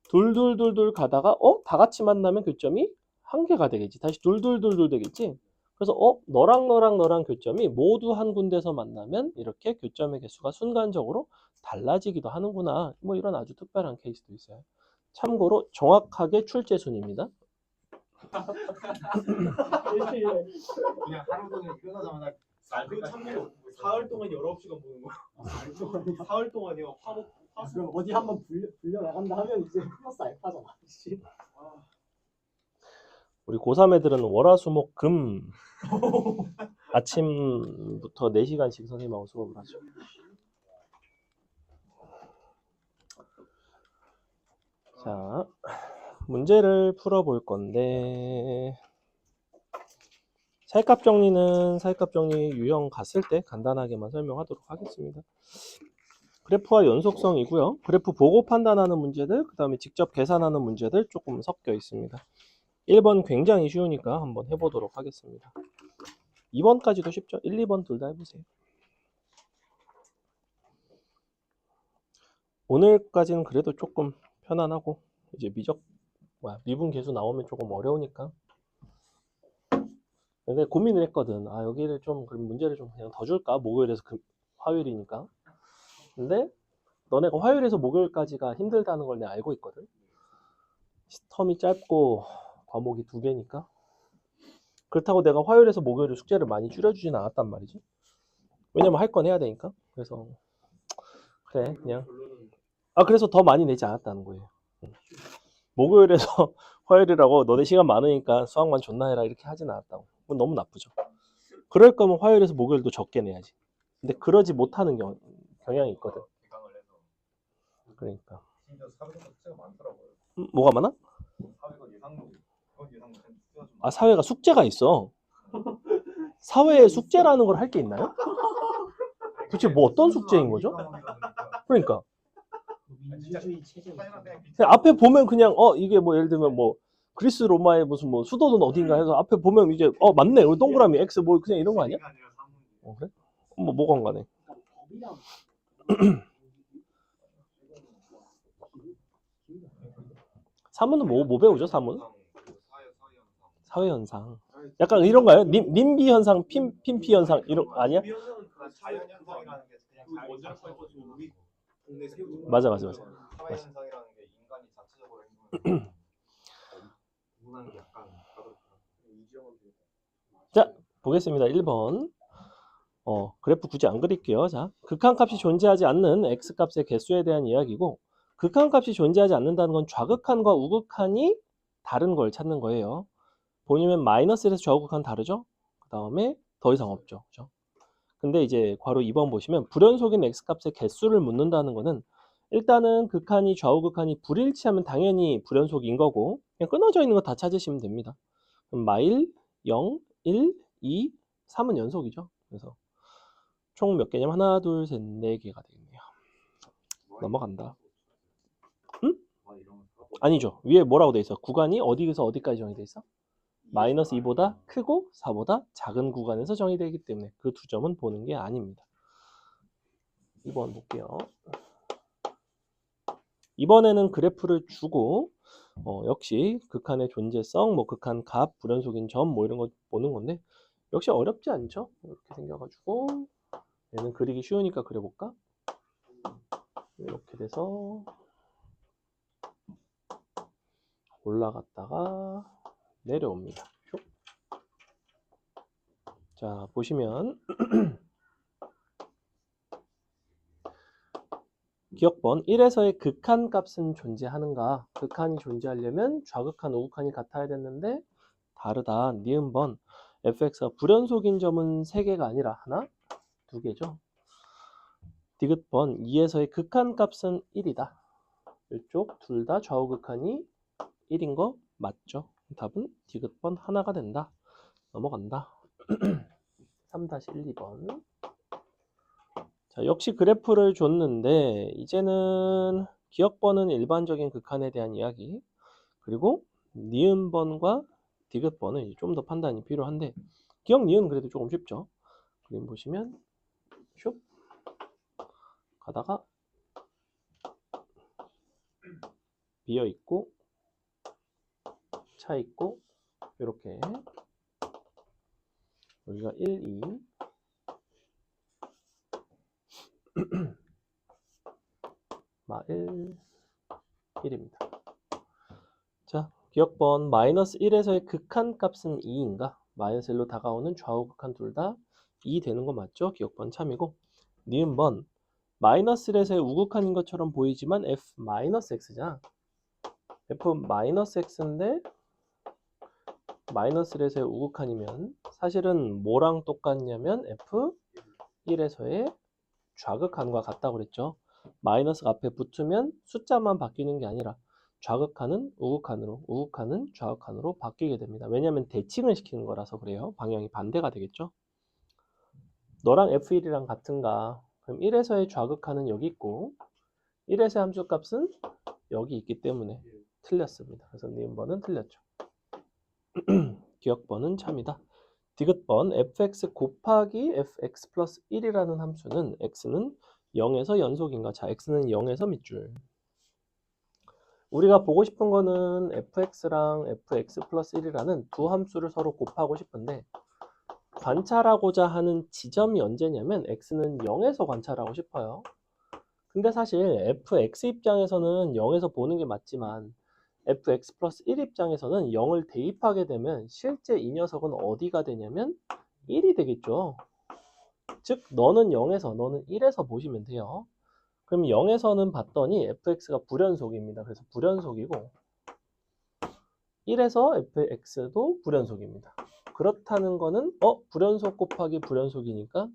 둘둘둘둘 가다가 다 같이 만나면 교점이 1개가 되겠지. 다시 둘둘둘둘 되겠지. 그래서 너랑 교점이 모두 한 군데서 만나면 이렇게 교점의 개수가 순간적으로 달라지기도 하는구나. 뭐 이런 아주 특별한 케이스도 있어요. 참고로 정확하게 출제순입니다. 그냥 하루 종일 끝나자마자 그 참고로 사흘 동안 19시간 보는 거야. 사흘 동안이요. 그럼 어디 한번 불려 나간다 하면 이제 플러스 알파잖아. 우리 고3 애들은 월화수목금 아침부터 4시간씩 선생님하고 수업을 하죠. 자, 문제를 풀어볼 건데 살값 정리는 살값 정리 유형 갔을 때 간단하게만 설명하도록 하겠습니다. 그래프와 연속성이고요. 그래프 보고 판단하는 문제들, 그 다음에 직접 계산하는 문제들 조금 섞여 있습니다. 1번 굉장히 쉬우니까 한번 해보도록 하겠습니다. 2번까지도 쉽죠? 1, 2번 둘 다 해보세요. 오늘까지는 그래도 조금 편안하고 이제 미분 계수 나오면 조금 어려우니까. 근데 고민을 했거든. 아, 여기를 좀 그럼 문제를 좀 그냥 더 줄까? 목요일에서 화요일이니까. 근데 너네가 화요일에서 목요일까지가 힘들다는 걸 내가 알고 있거든. 텀이 짧고 과목이 2개니까. 그렇다고 내가 화요일에서 목요일에 숙제를 많이 줄여주진 않았단 말이지. 왜냐면 할 건 해야 되니까. 그래서 그래 그냥 그래서 더 많이 내지 않았다는 거예요. 목요일에서 화요일이라고 너네 시간 많으니까 수학만 존나 해라 이렇게 하진 않았다고. 그건 너무 나쁘죠. 그럴 거면 화요일에서 목요일도 적게 내야지. 근데 그러지 못하는 경향이 있거든. 개강을 해서 그러니까 심지어 사회가 숙제가 많더라고요. 뭐가 많아? 사회가 예상도 그건 예상도 숙제가 좀 사회가 숙제가 있어. 사회에 숙제라는 걸 할 게 있나요? 도대체 뭐 어떤 숙제인 거죠? 그러니까 민주주의 체제. 그냥 앞에 보면 그냥 이게 뭐 예를 들면 뭐 그리스 로마의 무슨 뭐 수도는 어딘가 해서 앞에 보면 이제 맞네 여기 동그라미 X 뭐 그냥 이런 거 아니야? 그래? 뭐가 관관해? 법이랑 사문은 뭐 배우죠? 사문? 사회 현상. 약간 이런가요? 님비 현상, 핀피 현상 이런 아니야? 자연 현상이라는 게 그냥 원자력 발전소 우리 동네 세우는 맞아. 사회 현상이라는 게 인간이 자체적으로 행동을 구분하는 게 약간 자, 보겠습니다. 1번. 그래프 굳이 안 그릴게요. 자, 극한값이 존재하지 않는 x값의 개수에 대한 이야기고 극한값이 존재하지 않는다는 건 좌극한과 우극한이 다른 걸 찾는 거예요. 보시면 마이너스 1에서 좌우극한 다르죠? 그 다음에 더 이상 없죠. 그죠? 근데 이제 괄호 2번 보시면 불연속인 x값의 개수를 묻는다는 거는 일단은 극한이 좌우극한이 불일치하면 당연히 불연속인 거고 그냥 끊어져 있는 거 다 찾으시면 됩니다. 그럼 마일, 0, 1, 2, 3은 연속이죠. 그래서 총 몇 개냐면 하나, 둘, 셋, 4개가 되겠네요. 넘어간다. 응? 아니죠. 위에 뭐라고 돼 있어? 구간이 어디에서 어디까지 정의돼 있어? 마이너스 2보다 크고 4보다 작은 구간에서 정의되기 때문에 그 두 점은 보는 게 아닙니다. 2번 볼게요. 이번에는 그래프를 주고 역시 극한의 존재성, 뭐 극한 값, 불연속인 점 뭐 이런 거 보는 건데 역시 어렵지 않죠? 이렇게 생겨가지고 얘는 그리기 쉬우니까 그려볼까? 이렇게 돼서 올라갔다가 내려옵니다. 자, 보시면 기억번 1에서의 극한 값은 존재하는가? 극한이 존재하려면 좌극한, 우극한이 같아야 됐는데 다르다. 니은번 fx가 불연속인 점은 3개가 아니라 하나, 2개죠. 디귿번 2에서의 극한 값은 1이다. 이쪽 둘 다 좌우극한이 1인 거 맞죠? 답은 디귿번 하나가 된다. 넘어간다. 3-1, 2번. 자, 역시 그래프를 줬는데 이제는 기억번은 일반적인 극한에 대한 이야기 그리고 니은번과 디귿번은 좀 더 판단이 필요한데 기억 니은 그래도 조금 쉽죠. 그림 보시면 슉 가다가 비어 있고 차 있고 이렇게 여기가 1, 2 1, 1입니다. 자, 기억번 마이너스 1에서의 극한 값은 2인가? 마이너스 1로 다가오는 좌우 극한 둘 다 2 되는 거 맞죠? 기억번 참이고 니은번 마이너스 1에서의 우극한인 것처럼 보이지만 f 마이너스 x잖아. f 마이너스 x인데 마이너스 1에서의 우극한이면 사실은 뭐랑 똑같냐면 F1에서의 좌극한과 같다고 그랬죠. 마이너스가 앞에 붙으면 숫자만 바뀌는 게 아니라 좌극한은 우극한으로, 우극한은 좌극한으로 바뀌게 됩니다. 왜냐하면 대칭을 시키는 거라서 그래요. 방향이 반대가 되겠죠. 너랑 F1이랑 같은가? 그럼 1에서의 좌극한은 여기 있고 1에서의 함수값은 여기 있기 때문에 틀렸습니다. 그래서 니은번은 틀렸죠. 기억번은 참이다. 디귿번 fx 곱하기 fx 플러스 1이라는 함수는 x는 0에서 연속인가? 자, x는 0에서 밑줄. 우리가 보고 싶은 거는 fx랑 fx 플러스 1이라는 두 함수를 서로 곱하고 싶은데 관찰하고자 하는 지점이 언제냐면 x는 0에서 관찰하고 싶어요. 근데 사실 fx 입장에서는 0에서 보는 게 맞지만 fx 플러스 1 입장에서는 0을 대입하게 되면 실제 이 녀석은 어디가 되냐면 1이 되겠죠. 즉 너는 0에서 너는 1에서 보시면 돼요. 그럼 0에서는 봤더니 fx가 불연속입니다. 그래서 불연속이고 1에서 fx도 불연속입니다. 그렇다는 거는 불연속 곱하기 불연속이니까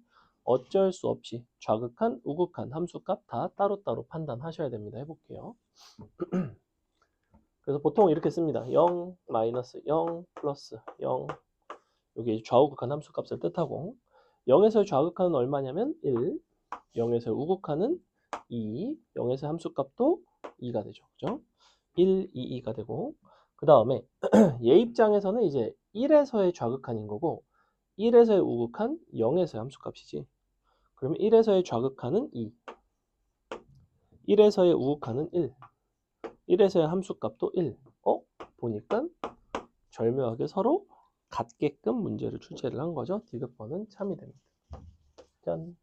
어쩔 수 없이 좌극한, 우극한 함수값 다 따로따로 판단하셔야 됩니다. 해볼게요. 그래서 보통 이렇게 씁니다. 0, 마이너스 0, 플러스 0. 여기 좌우극한 함수값을 뜻하고 0에서의 좌극한은 얼마냐면 1, 0에서의 우극한은 2, 0에서의 함수값도 2가 되죠. 그죠? 1, 2, 2가 되고 그 다음에 얘 입장에서는 이제 1에서의 좌극한인 거고 1에서의 우극한 0에서의 함수값이지. 그러면 1에서의 좌극한은 2, 1에서의 우극한은 1, 1에서의 함수값도 1. 보니까 절묘하게 서로 같게끔 문제를 출제를 한 거죠. 디귿번은 참이 됩니다. 짠.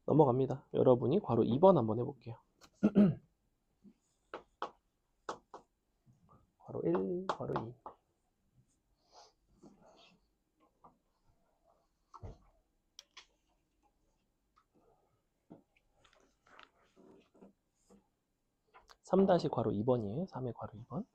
넘어갑니다. 여러분이 괄호 2번 한번 해볼게요. 괄호 1, 괄호 2. (3) 괄호 2번이에요. 3의 괄호 2번.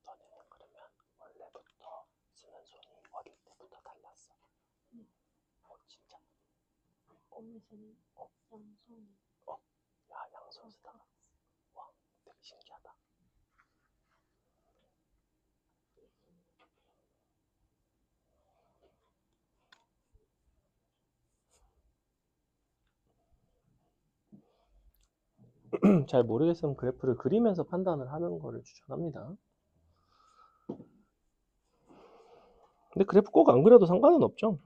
너네는 그러면 원래부터 쓰는 손이 어릴 때부터 달랐어? 진짜? 꿈에서는 양손이 야, 양손 쓰다가 와, 되게 신기하다. 잘 모르겠으면 그래프를 그리면서 판단을 하는 거를 추천합니다. 근데 그래프 꼭 안 그려도 상관은 없죠.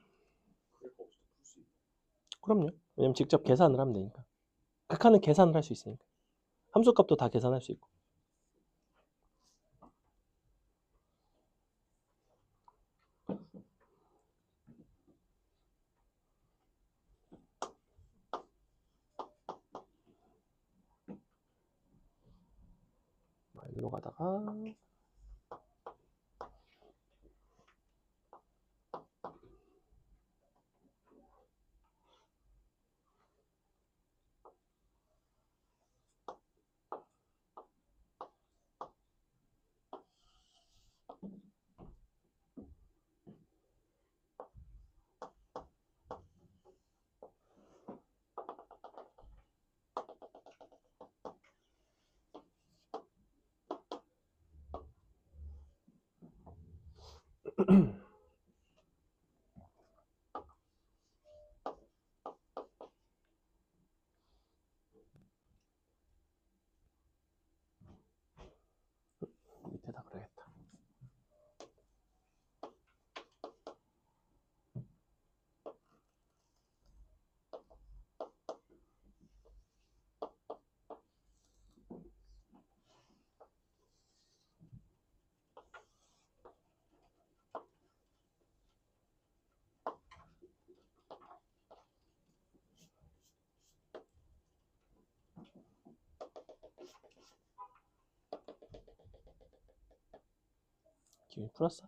그럼요. 왜냐면 직접 계산을 하면 되니까. 극한은 계산을 할 수 있으니까. 함수값도 다 계산할 수 있고. 일로 가다가 밑에다 그려야겠다. 기분이 풀었어?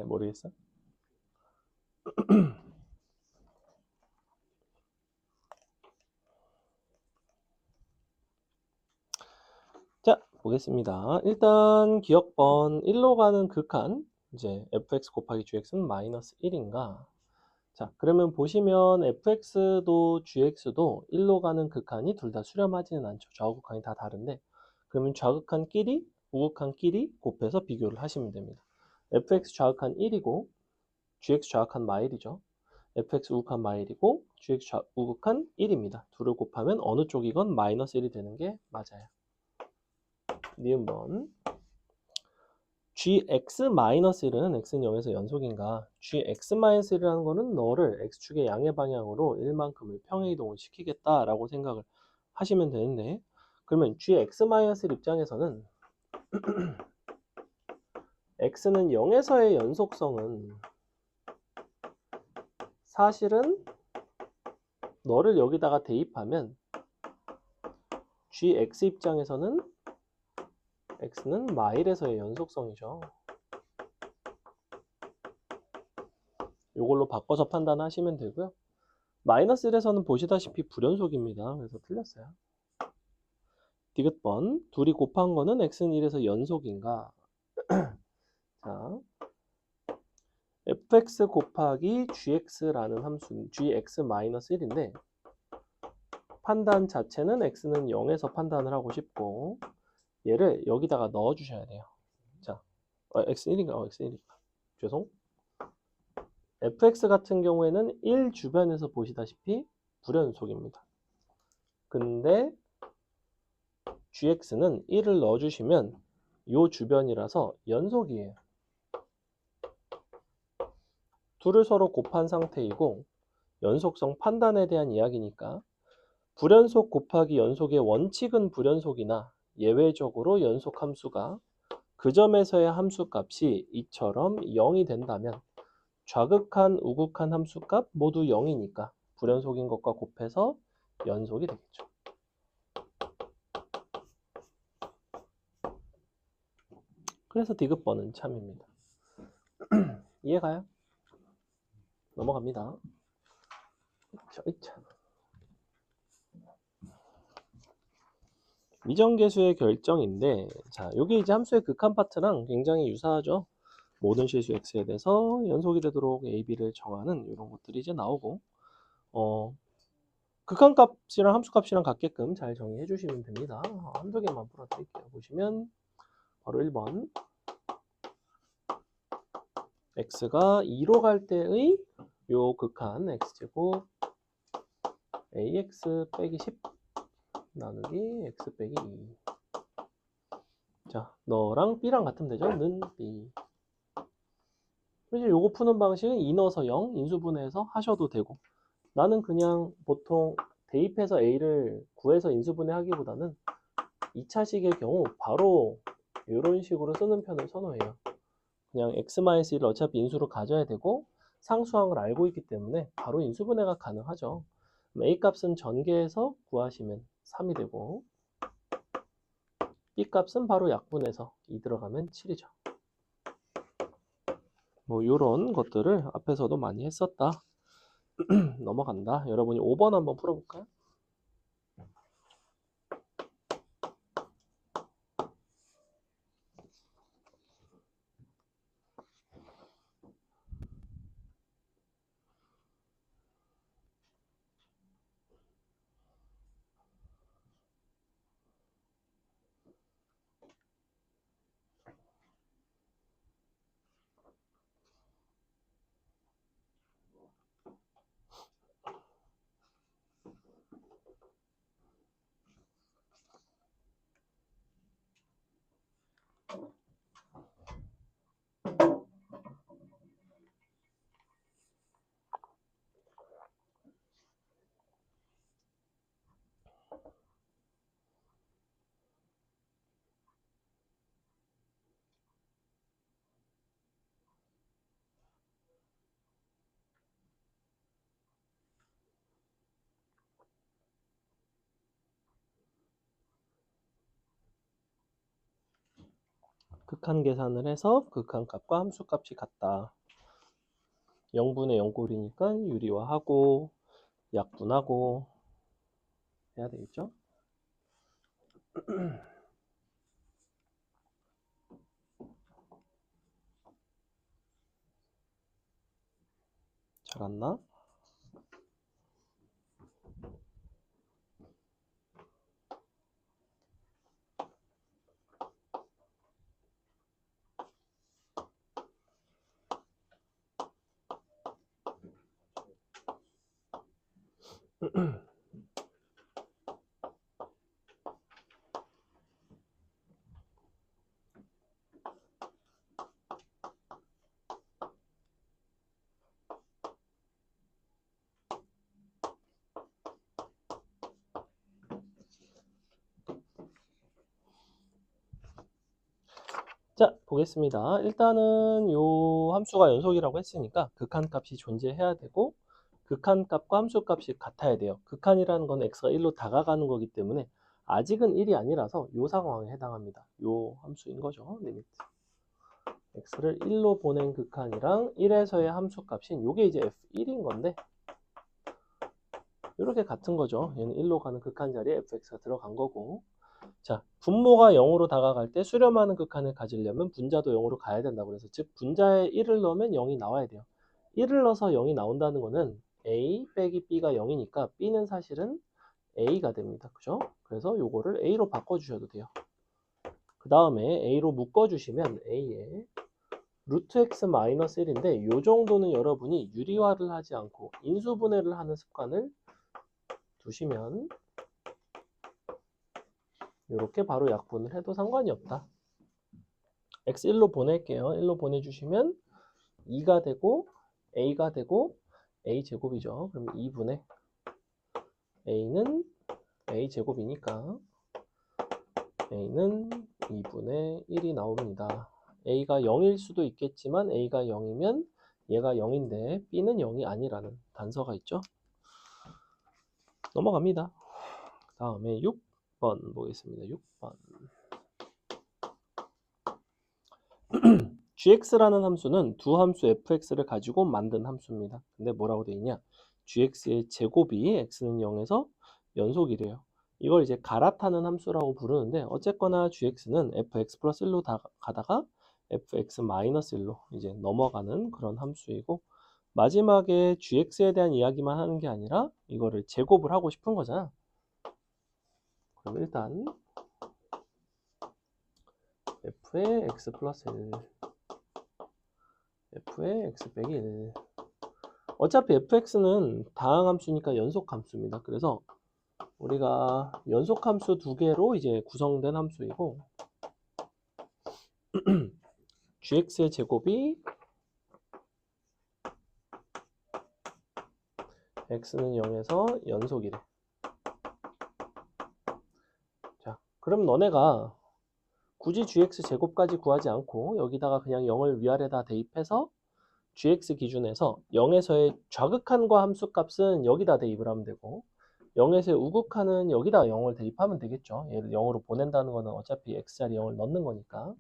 모르겠어? 자, 보겠습니다. 일단 기억번 1로 가는 극한, 이제 fx 곱하기 gx는 마이너스 1인가? 자, 그러면 보시면 fx도 gx도 1로 가는 극한이 둘 다 수렴하지는 않죠. 좌우극한이 다 다른데, 그러면 좌극한끼리, 우극한끼리 곱해서 비교를 하시면 됩니다. fx 좌극한 1이고, gx 좌극한 마일이죠. fx 우극한 마일이고, gx 우극한 1입니다. 둘을 곱하면 어느 쪽이건 마이너스 1이 되는 게 맞아요. 니은번 gx-1은 x는 0에서 연속인가? gx-1이라는 거는 너를 x축의 양의 방향으로 1만큼을 평행이동을 시키겠다라고 생각을 하시면 되는데, 그러면 gx-1 입장에서는 x는 0에서의 연속성은 사실은 너를 여기다가 대입하면 gx 입장에서는 x는 마일에서의 연속성이죠. 이걸로 바꿔서 판단하시면 되고요. 마이너스 1에서는 보시다시피 불연속입니다. 그래서 틀렸어요. 디귿번 둘이 곱한 거는 x는 1에서 연속인가? 자, fx 곱하기 gx라는 함수 gx-1인데 판단 자체는 x는 0에서 판단을 하고 싶고 얘를 여기다가 넣어 주셔야 돼요. 자, x 1인가? x 1인가? 죄송. fx 같은 경우에는 1 주변에서 보시다시피 불연속입니다. 근데 gx는 1을 넣어 주시면 요 주변이라서 연속이에요. 둘을 서로 곱한 상태이고 연속성 판단에 대한 이야기니까 불연속 곱하기 연속의 원칙은 불연속이나 예외적으로 연속 함수가 그 점에서의 함수 값이 이처럼 0이 된다면 좌극한, 우극한 함수 값 모두 0이니까 불연속인 것과 곱해서 연속이 되겠죠. 그래서 디귿번은 참입니다. 이해가요? 넘어갑니다. 미정계수의 결정인데, 자, 요게 이제 함수의 극한 파트랑 굉장히 유사하죠. 모든 실수 x에 대해서 연속이 되도록 a, b를 정하는 이런 것들이 이제 나오고, 극한 값이랑 함수 값이랑 같게끔 잘 정의해 주시면 됩니다. 한두 개만 풀어드릴게요. 보시면 바로 1번 x가 2로 갈 때의 요 극한 x제곱 ax 빼기 10 나누기 x 빼기 2. 자, 너랑 b랑 같으면 되죠? 는 b. 이제 요거 푸는 방식은 2 넣어서 0 인수분해해서 하셔도 되고, 나는 그냥 보통 대입해서 a를 구해서 인수분해 하기보다는 2차식의 경우 바로 이런 식으로 쓰는 편을 선호해요. 그냥 x-1을 어차피 인수로 가져야 되고 상수항을 알고 있기 때문에 바로 인수분해가 가능하죠. a 값은 전개해서 구하시면 3이 되고 b 값은 바로 약분해서 2 들어가면 7이죠. 뭐 이런 것들을 앞에서도 많이 했었다. 넘어간다. 여러분이 5번 한번 풀어볼까요? 극한 계산을 해서 극한 값과 함수 값이 같다. 0분의 0꼴이니까 유리화하고 약분하고 해야 되겠죠? 잘 왔나? 자, 보겠습니다. 일단은 요 함수가 연속이라고 했으니까 극한값이 존재해야 되고 극한값과 함수값이 같아야 돼요. 극한이라는 건 x가 1로 다가가는 거기 때문에 아직은 1이 아니라서 요 상황에 해당합니다. 요 함수인 거죠. 리미트. x를 1로 보낸 극한이랑 1에서의 함수값인 요게 이제 f1인 건데 이렇게 같은 거죠. 얘는 1로 가는 극한 자리에 fx가 들어간 거고 자, 분모가 0으로 다가갈 때 수렴하는 극한을 가지려면 분자도 0으로 가야 된다고 그래서 즉 분자에 1을 넣으면 0이 나와야 돼요. 1을 넣어서 0이 나온다는 거는 a 빼기 b가 0이니까 b는 사실은 a가 됩니다. 그죠? 그래서 요거를 a로 바꿔주셔도 돼요. 그 다음에 a로 묶어주시면 a에 루트 x 마이너스 1인데 요 정도는 여러분이 유리화를 하지 않고 인수분해를 하는 습관을 두시면 이렇게 바로 약분을 해도 상관이 없다. x 1로 보낼게요. 1로 보내주시면 2가 되고 a가 되고 a 제곱이죠. 그럼 2분의 a는 a 제곱이니까 a는 2분의 1이 나옵니다. a가 0일 수도 있겠지만 a가 0이면 얘가 0인데 b는 0이 아니라는 단서가 있죠. 넘어갑니다. 그 다음에 6번 보겠습니다. 6번 gx라는 함수는 두 함수 fx를 가지고 만든 함수입니다. 근데 뭐라고 되어 있냐? gx의 제곱이 x는 0에서 연속이래요. 이걸 이제 갈아타는 함수라고 부르는데 어쨌거나 gx는 fx 플러스 1로 가다가 fx 마이너스 1로 이제 넘어가는 그런 함수이고 마지막에 gx에 대한 이야기만 하는 게 아니라 이거를 제곱을 하고 싶은 거잖아. 그럼 일단 f의 x 플러스 1 f의 x 빼기 1 어차피 fx는 다항함수니까 연속함수입니다. 그래서 우리가 연속함수 두 개로 이제 구성된 함수이고 gx의 제곱이 x는 0에서 연속이래. 자, 그럼 너네가 굳이 gx 제곱까지 구하지 않고 여기다가 그냥 0을 위아래다 대입해서 gx 기준에서 0에서의 좌극한과 함수값은 여기다 대입을 하면 되고 0에서의 우극한은 여기다 0을 대입하면 되겠죠. 얘를 0으로 보낸다는 거는 어차피 x자리 0을 넣는 거니까.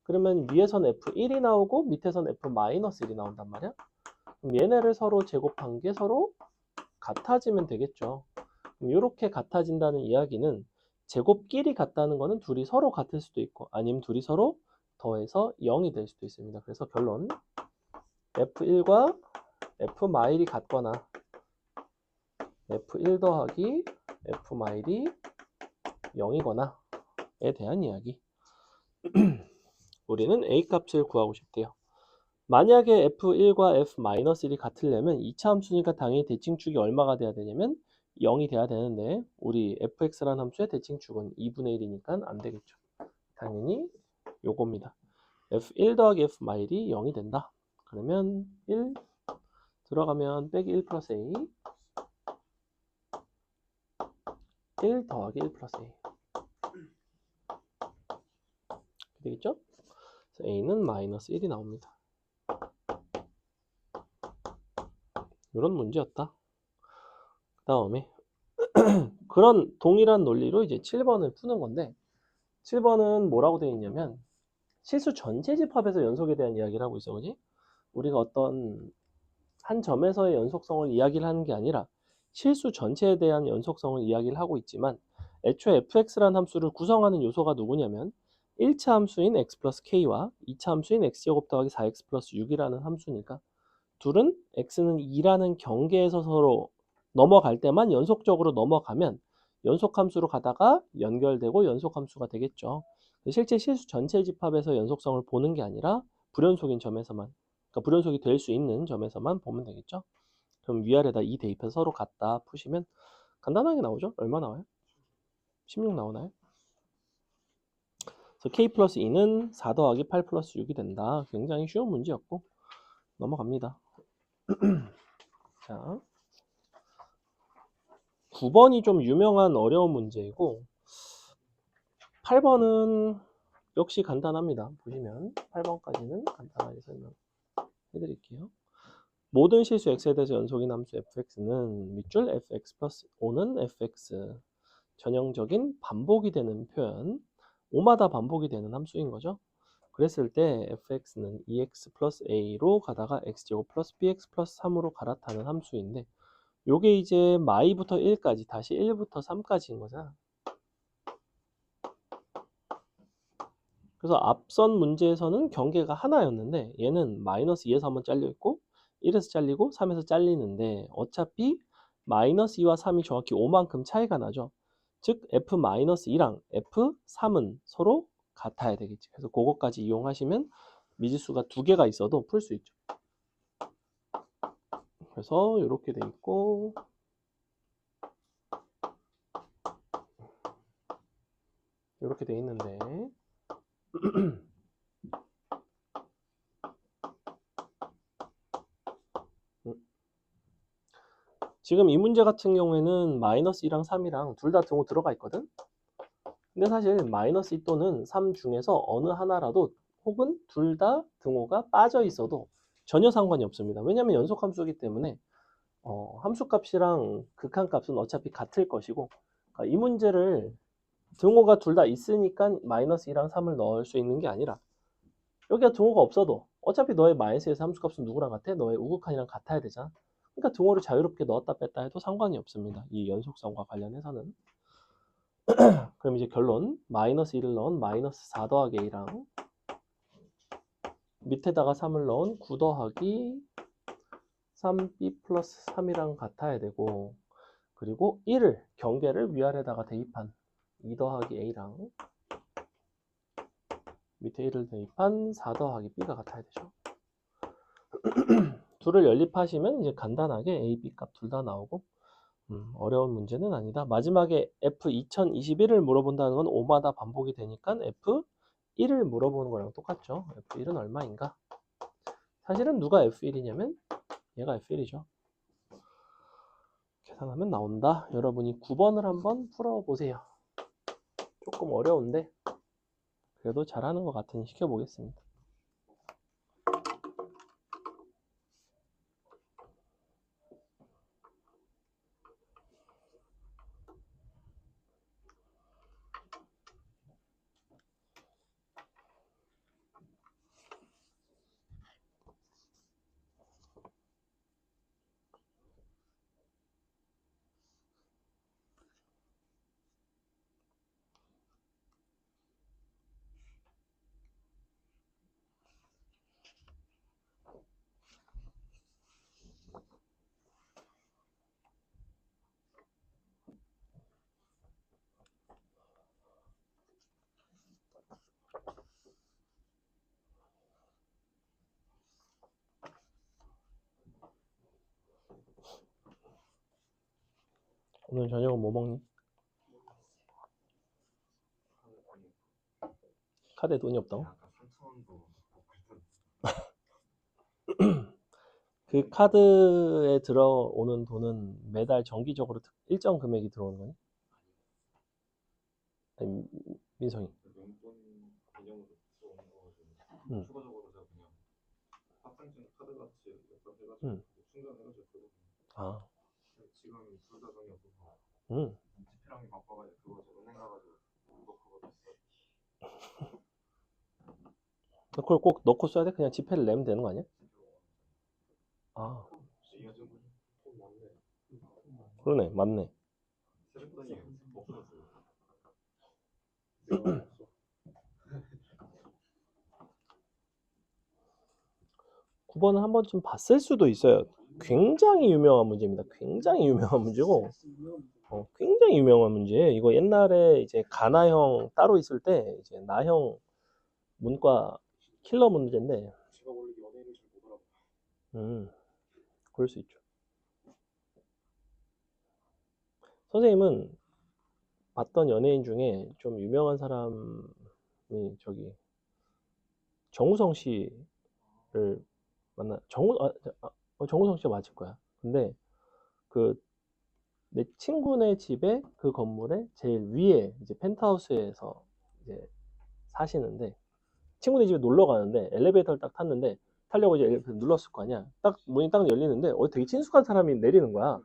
그러면 위에선 f1이 나오고 밑에선 f-1이 나온단 말이야. 그럼 얘네를 서로 제곱한 게 서로 같아지면 되겠죠. 이렇게 같아진다는 이야기는 제곱끼리 같다는 거는 둘이 서로 같을 수도 있고 아니면 둘이 서로 더해서 0이 될 수도 있습니다. 그래서 결론 f1과 f-1이 같거나 f1 더하기 f-1이 0이거나에 대한 이야기. 우리는 a 값을 구하고 싶대요. 만약에 f1과 f-1이 같으려면 2차 함수니까 당연히 대칭축이 얼마가 돼야 되냐면 0이 돼야 되는데 우리 fx라는 함수의 대칭축은 2분의 1이니까 안 되겠죠. 당연히 요겁니다. f1 더하기 f-1이 0이 된다. 그러면 1 들어가면 빼기 1 플러스 a 1 더하기 1 플러스 a 되겠죠? 그래서 a는 마이너스 1이 나옵니다. 이런 문제였다. 그 다음에 그런 동일한 논리로 이제 7번을 푸는 건데 7번은 뭐라고 되어 있냐면 실수 전체 집합에서 연속에 대한 이야기를 하고 있어. 그지? 우리가 어떤 한 점에서의 연속성을 이야기를 하는 게 아니라 실수 전체에 대한 연속성을 이야기를 하고 있지만 애초에 fx라는 함수를 구성하는 요소가 누구냐면 1차 함수인 x 플러스 k와 2차 함수인 x제곱 더하기 4x 플러스 6이라는 함수니까 둘은 x는 2라는 경계에서 서로 넘어갈 때만 연속적으로 넘어가면 연속함수로 가다가 연결되고 연속함수가 되겠죠. 실제 실수 전체 집합에서 연속성을 보는 게 아니라 불연속인 점에서만, 그러니까 불연속이 될 수 있는 점에서만 보면 되겠죠. 그럼 위아래다 2 대입해서 서로 같다 푸시면 간단하게 나오죠. 얼마 나와요? 16 나오나요? 그래서 k 플러스 2는 4 더하기 8 플러스 6이 된다. 굉장히 쉬운 문제였고 넘어갑니다. 자, 9번이 좀 유명한 어려운 문제이고 8번은 역시 간단합니다. 보시면 8번까지는 간단하게 설명해드릴게요. 모든 실수 x에 대해서 연속인 함수 fx는 밑줄 fx 플러스 5는 fx 전형적인 반복이 되는 표현 5마다 반복이 되는 함수인 거죠. 그랬을 때 fx는 2x 플러스 a로 가다가 x제곱 플러스 bx 플러스 3으로 갈아타는 함수인데 요게 이제 마이부터 1까지 다시 1부터 3까지인 거잖아. 그래서 앞선 문제에서는 경계가 하나였는데 얘는 마이너스 2에서 한번 잘려있고 1에서 잘리고 3에서 잘리는데 어차피 마이너스 2와 3이 정확히 5만큼 차이가 나죠. 즉 f-2랑 f3은 서로 같아야 되겠지. 그래서 그거까지 이용하시면 미지수가 두 개가 있어도 풀 수 있죠. 그래서 이렇게 돼 있고 이렇게 돼 있는데 지금 이 문제 같은 경우에는 마이너스 2랑 3이랑 둘 다 등호 들어가 있거든. 근데 사실 마이너스 2 또는 3 중에서 어느 하나라도 혹은 둘 다 등호가 빠져 있어도 전혀 상관이 없습니다. 왜냐하면 연속함수이기 때문에 함수값이랑 극한값은 어차피 같을 것이고 그러니까 이 문제를 등호가 둘 다 있으니까 마이너스 2랑 3을 넣을 수 있는 게 아니라 여기가 등호가 없어도 어차피 너의 마이너스에서 함수값은 누구랑 같아? 너의 우극한이랑 같아야 되잖아. 그러니까 등호를 자유롭게 넣었다 뺐다 해도 상관이 없습니다. 이 연속성과 관련해서는. 그럼 이제 결론 마이너스 1을 넣은 마이너스 4 더하기 a랑 밑에다가 3을 넣은 9 더하기 3b 플러스 3이랑 같아야 되고 그리고 1을 경계를 위아래다가 대입한 2 더하기 a랑 밑에 1을 대입한 4 더하기 b가 같아야 되죠. 둘을 연립하시면 이제 간단하게 a, b 값 둘 다 나오고 어려운 문제는 아니다. 마지막에 F2021을 물어본다는 건 5마다 반복이 되니까 F1을 물어보는 거랑 똑같죠. F1은 얼마인가? 사실은 누가 F1이냐면 얘가 F1이죠. 계산하면 나온다. 여러분이 9번을 한번 풀어보세요. 조금 어려운데 그래도 잘하는 것 같으니 시켜보겠습니다. 오늘 저녁은 뭐 먹니? 카드에 돈이 없다고? 아까 3,000원도 먹고 있던 그 카드에 들어오는 돈은 매달 정기적으로 일정 금액이 들어오는 거니? 아니, 민성이. 용돈 개념으로 들어오는 거가지고 응. 추가적으로 제가 그냥 학생증 카드 같이 해가지고 응. 충전해가지고 그러거든요. 아, 지금 둘 다 정이 없어서 응. 지폐랑이 바빠가지고 그거 저 은행 가가지고 그거 됐어요. 그걸 꼭 넣고 써야 돼? 그냥 지폐를 내면 되는 거 아니야? 아, 그러네, 맞네. 세렸더니 없어졌어요. 9번은 한 번쯤 봤을 수도 있어요. 굉장히 유명한 문제입니다. 굉장히 유명한 문제고, 굉장히 유명한 문제예요. 이거 옛날에 이제 가나형 따로 있을 때 이제 나형 문과 킬러 문제인데, 제가 원래 연애를 잘 못 알아봐요. 그럴 수 있죠. 선생님은 봤던 연예인 중에 좀 유명한 사람이 저기 정우성 씨를 정우성 씨가 맞을 거야. 근데 그 내 친구네 집에 그 건물에 제일 위에 이제 펜트하우스에서 이제 사시는데 친구네 집에 놀러 가는데 엘리베이터를 딱 탔는데 타려고 이제 엘리베이터 눌렀을 거 아니야. 딱 문이 딱 열리는데 되게 친숙한 사람이 내리는 거야.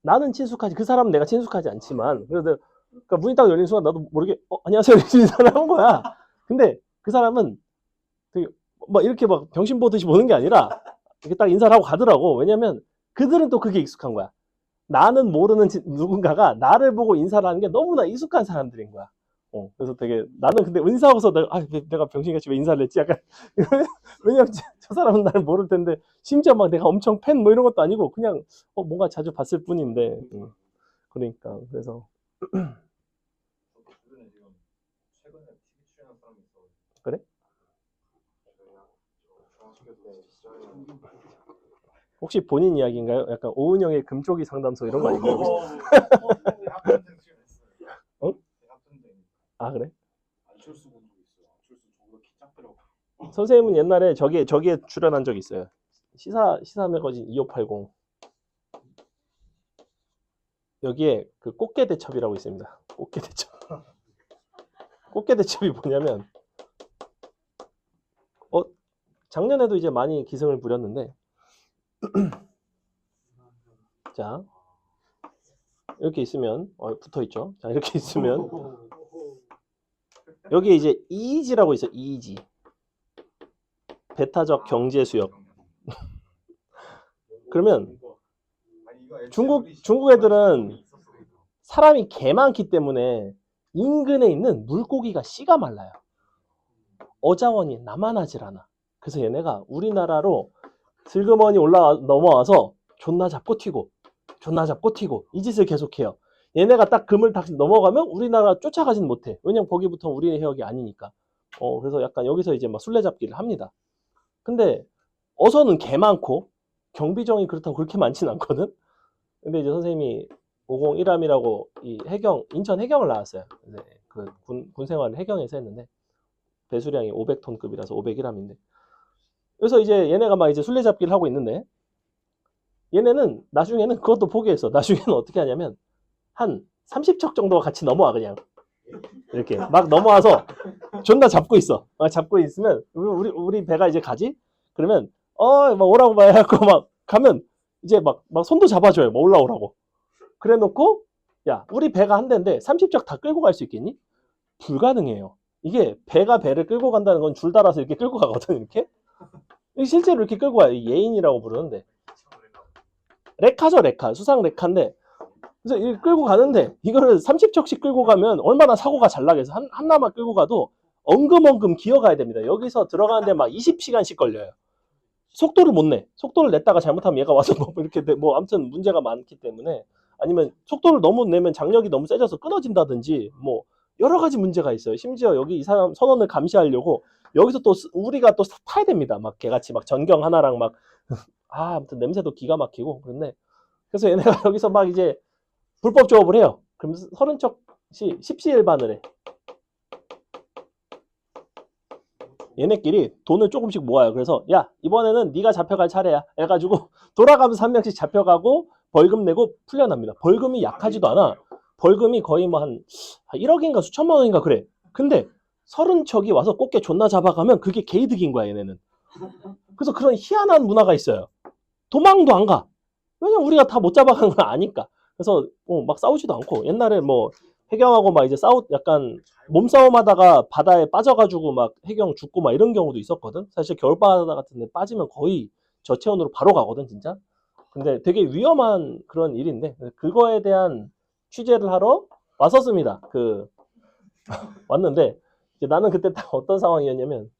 나는 친숙하지 그 사람은 내가 친숙하지 않지만 그래서 그러니까 문이 딱 열리는 순간 나도 모르게 안녕하세요 이렇게 인사를 한 거야. 근데 그 사람은 되게 막 이렇게 막 병신 보듯이 보는 게 아니라 이렇게 딱 인사를 하고 가더라고. 왜냐면 그들은 또 그게 익숙한 거야. 나는 모르는 누군가가 나를 보고 인사를 하는 게 너무나 익숙한 사람들인 거야. 그래서 되게 나는 근데 인사하고서 내가 병신같이 왜 인사를 했지? 약간 왜냐면 저 사람은 나를 모를 텐데 심지어 막 내가 엄청 팬 뭐 이런 것도 아니고 그냥 뭔가 자주 봤을 뿐인데 그러니까 그래서 저도 주변에 지금 최근에 TV 출연한 사람이 있어. 그래? 혹시 본인 이야기인가요? 약간 오은영의 금쪽이 상담소 이런 거 아닌가요? 대학전쟁 출연했어요. 어? 대학전쟁. 아 그래? 안철수 본 적 있어요. 안철수 저보다 키 작더라고. 선생님은 옛날에 저기에 출연한 적 있어요. 시사 매거진 2580 여기에 그 꽃게 대첩이라고 있습니다. 꽃게 대첩. 꽃게 대첩이 뭐냐면 작년에도 이제 많이 기승을 부렸는데 자 이렇게 있으면 붙어 있죠. 자 이렇게 있으면 여기에 이제 이지라고 있어. 이지 베타적 경제 수역. 그러면 아니, 이거 애초에 중국 우리 애들은 있었어, 이거. 사람이 개 많기 때문에 인근에 있는 물고기가 씨가 말라요. 어자원이 남아나질 않아. 그래서 얘네가 우리나라로 슬그머니 넘어와서 존나 잡고 튀고 존나 잡고 튀고 이 짓을 계속해요. 얘네가 딱 금을 다시 넘어가면 우리나라 쫓아가진 못해. 왜냐면 거기부터 우리의 해역이 아니니까. 그래서 약간 여기서 이제 막 술래잡기를 합니다. 근데 어선은 개 많고 경비정이 그렇다고 그렇게 많진 않거든. 근데 이제 선생님이 501함이라고 이 인천 해경을 나왔어요. 네, 그 군 생활을 해경에서 했는데 배수량이 500톤급이라서 501함인데. 그래서 이제 얘네가 막 이제 술래잡기를 하고 있는데 얘네는 나중에는 그것도 포기했어. 나중에는 어떻게 하냐면 한 30척 정도가 같이 넘어와 그냥 이렇게 막 넘어와서 존나 잡고 있어. 잡고 있으면 우리 배가 이제 가지? 그러면 막 오라고 막 해갖고 막 가면 이제 막 손도 잡아줘요. 뭐 올라오라고. 그래놓고 야 우리 배가 한 대인데 30척 다 끌고 갈 수 있겠니? 불가능해요. 이게 배가 배를 끌고 간다는 건 줄 달아서 이렇게 끌고 가거든 이렇게. 실제로 이렇게 끌고 와요. 예인이라고 부르는데 레카죠 레카 수상 레카인데 그래서 이렇게 끌고 가는데 이거를 30척씩 끌고 가면 얼마나 사고가 잘 나겠어. 하나만 끌고 가도 엉금엉금 기어가야 됩니다. 여기서 들어가는데 막 20시간씩 걸려요. 속도를 못 내. 속도를 냈다가 잘못하면 얘가 와서 뭐 이렇게 뭐 아무튼 문제가 많기 때문에 아니면 속도를 너무 내면 장력이 너무 세져서 끊어진다든지 뭐 여러 가지 문제가 있어요. 심지어 여기 이 사람 선원을 감시하려고 여기서 또 우리가 또 타야 됩니다. 막 개같이 막 전경 하나랑 막 아무튼 냄새도 기가 막히고 그런데 그래서 얘네가 여기서 막 이제 불법 조업을 해요. 그럼 30척씩 십시일반을 해. 얘네끼리 돈을 조금씩 모아요. 그래서 야 이번에는 네가 잡혀갈 차례야 해가지고 돌아가면서 한 명씩 잡혀가고 벌금 내고 풀려납니다. 벌금이 약하지도 않아. 벌금이 거의 뭐 한 1억인가 수천만 원인가 그래. 근데 30척이 와서 꽃게 존나 잡아가면 그게 개이득인 거야 얘네는. 그래서 그런 희한한 문화가 있어요. 도망도 안 가. 왜냐면 우리가 다 못 잡아가는 걸 아니까. 그래서 막 싸우지도 않고 옛날에 뭐 해경하고 막 이제 약간 몸싸움하다가 바다에 빠져가지고 막 해경 죽고 막 이런 경우도 있었거든. 사실 겨울바다 같은 데 빠지면 거의 저체온으로 바로 가거든 진짜. 근데 되게 위험한 그런 일인데 그거에 대한 취재를 하러 왔었습니다. 왔는데 이제 나는 그때 딱 어떤 상황이었냐면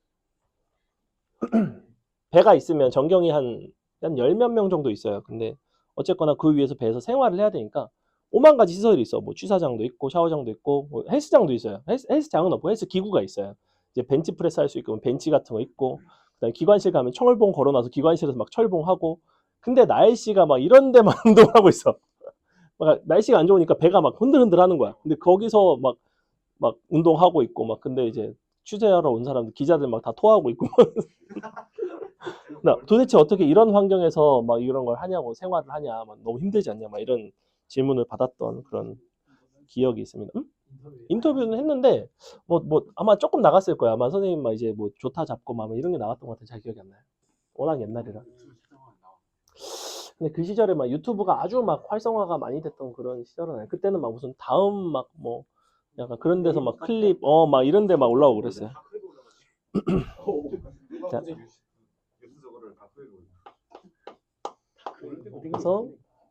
배가 있으면 전경이 한 10몇 명 정도 있어요. 근데 어쨌거나 그 위에서 배에서 생활을 해야 되니까 오만 가지 시설이 있어. 뭐 취사장도 있고 샤워장도 있고 뭐 헬스장도 있어요. 헬스장은 없고 헬스 기구가 있어요. 이제 벤치프레스 할 수 있고 벤치 같은 거 있고 그다음에 기관실 가면 철봉 걸어놔서 기관실에서 막 철봉하고 근데 날씨가 막 이런 데만 운동하고 있어. 막 날씨가 안 좋으니까 배가 막 흔들흔들 하는 거야. 근데 거기서 막 운동하고 있고 막 근데 이제 취재하러 온 사람들 기자들 막 다 토하고 있고 나 도대체 어떻게 이런 환경에서 막 이런 걸 하냐고 생활을 하냐 막 너무 힘들지 않냐 막 이런 질문을 받았던 그런 기억이 있습니다. 인터뷰는 했는데 뭐 아마 조금 나갔을 거야. 아마 선생님 막 이제 뭐 조타 잡고 막 이런 게 나왔던 것 같아. 잘 기억이 안 나요. 워낙 옛날이라. 근데 그 시절에 막 유튜브가 아주 막 활성화가 많이 됐던 그런 시절은 아니에요. 그때는 막 무슨 다음 막 뭐 약간 그런 데서 막 클립 막 이런 데 막 올라오고 그랬어요. 자, 뉴스 저거를 다 풀고 그래서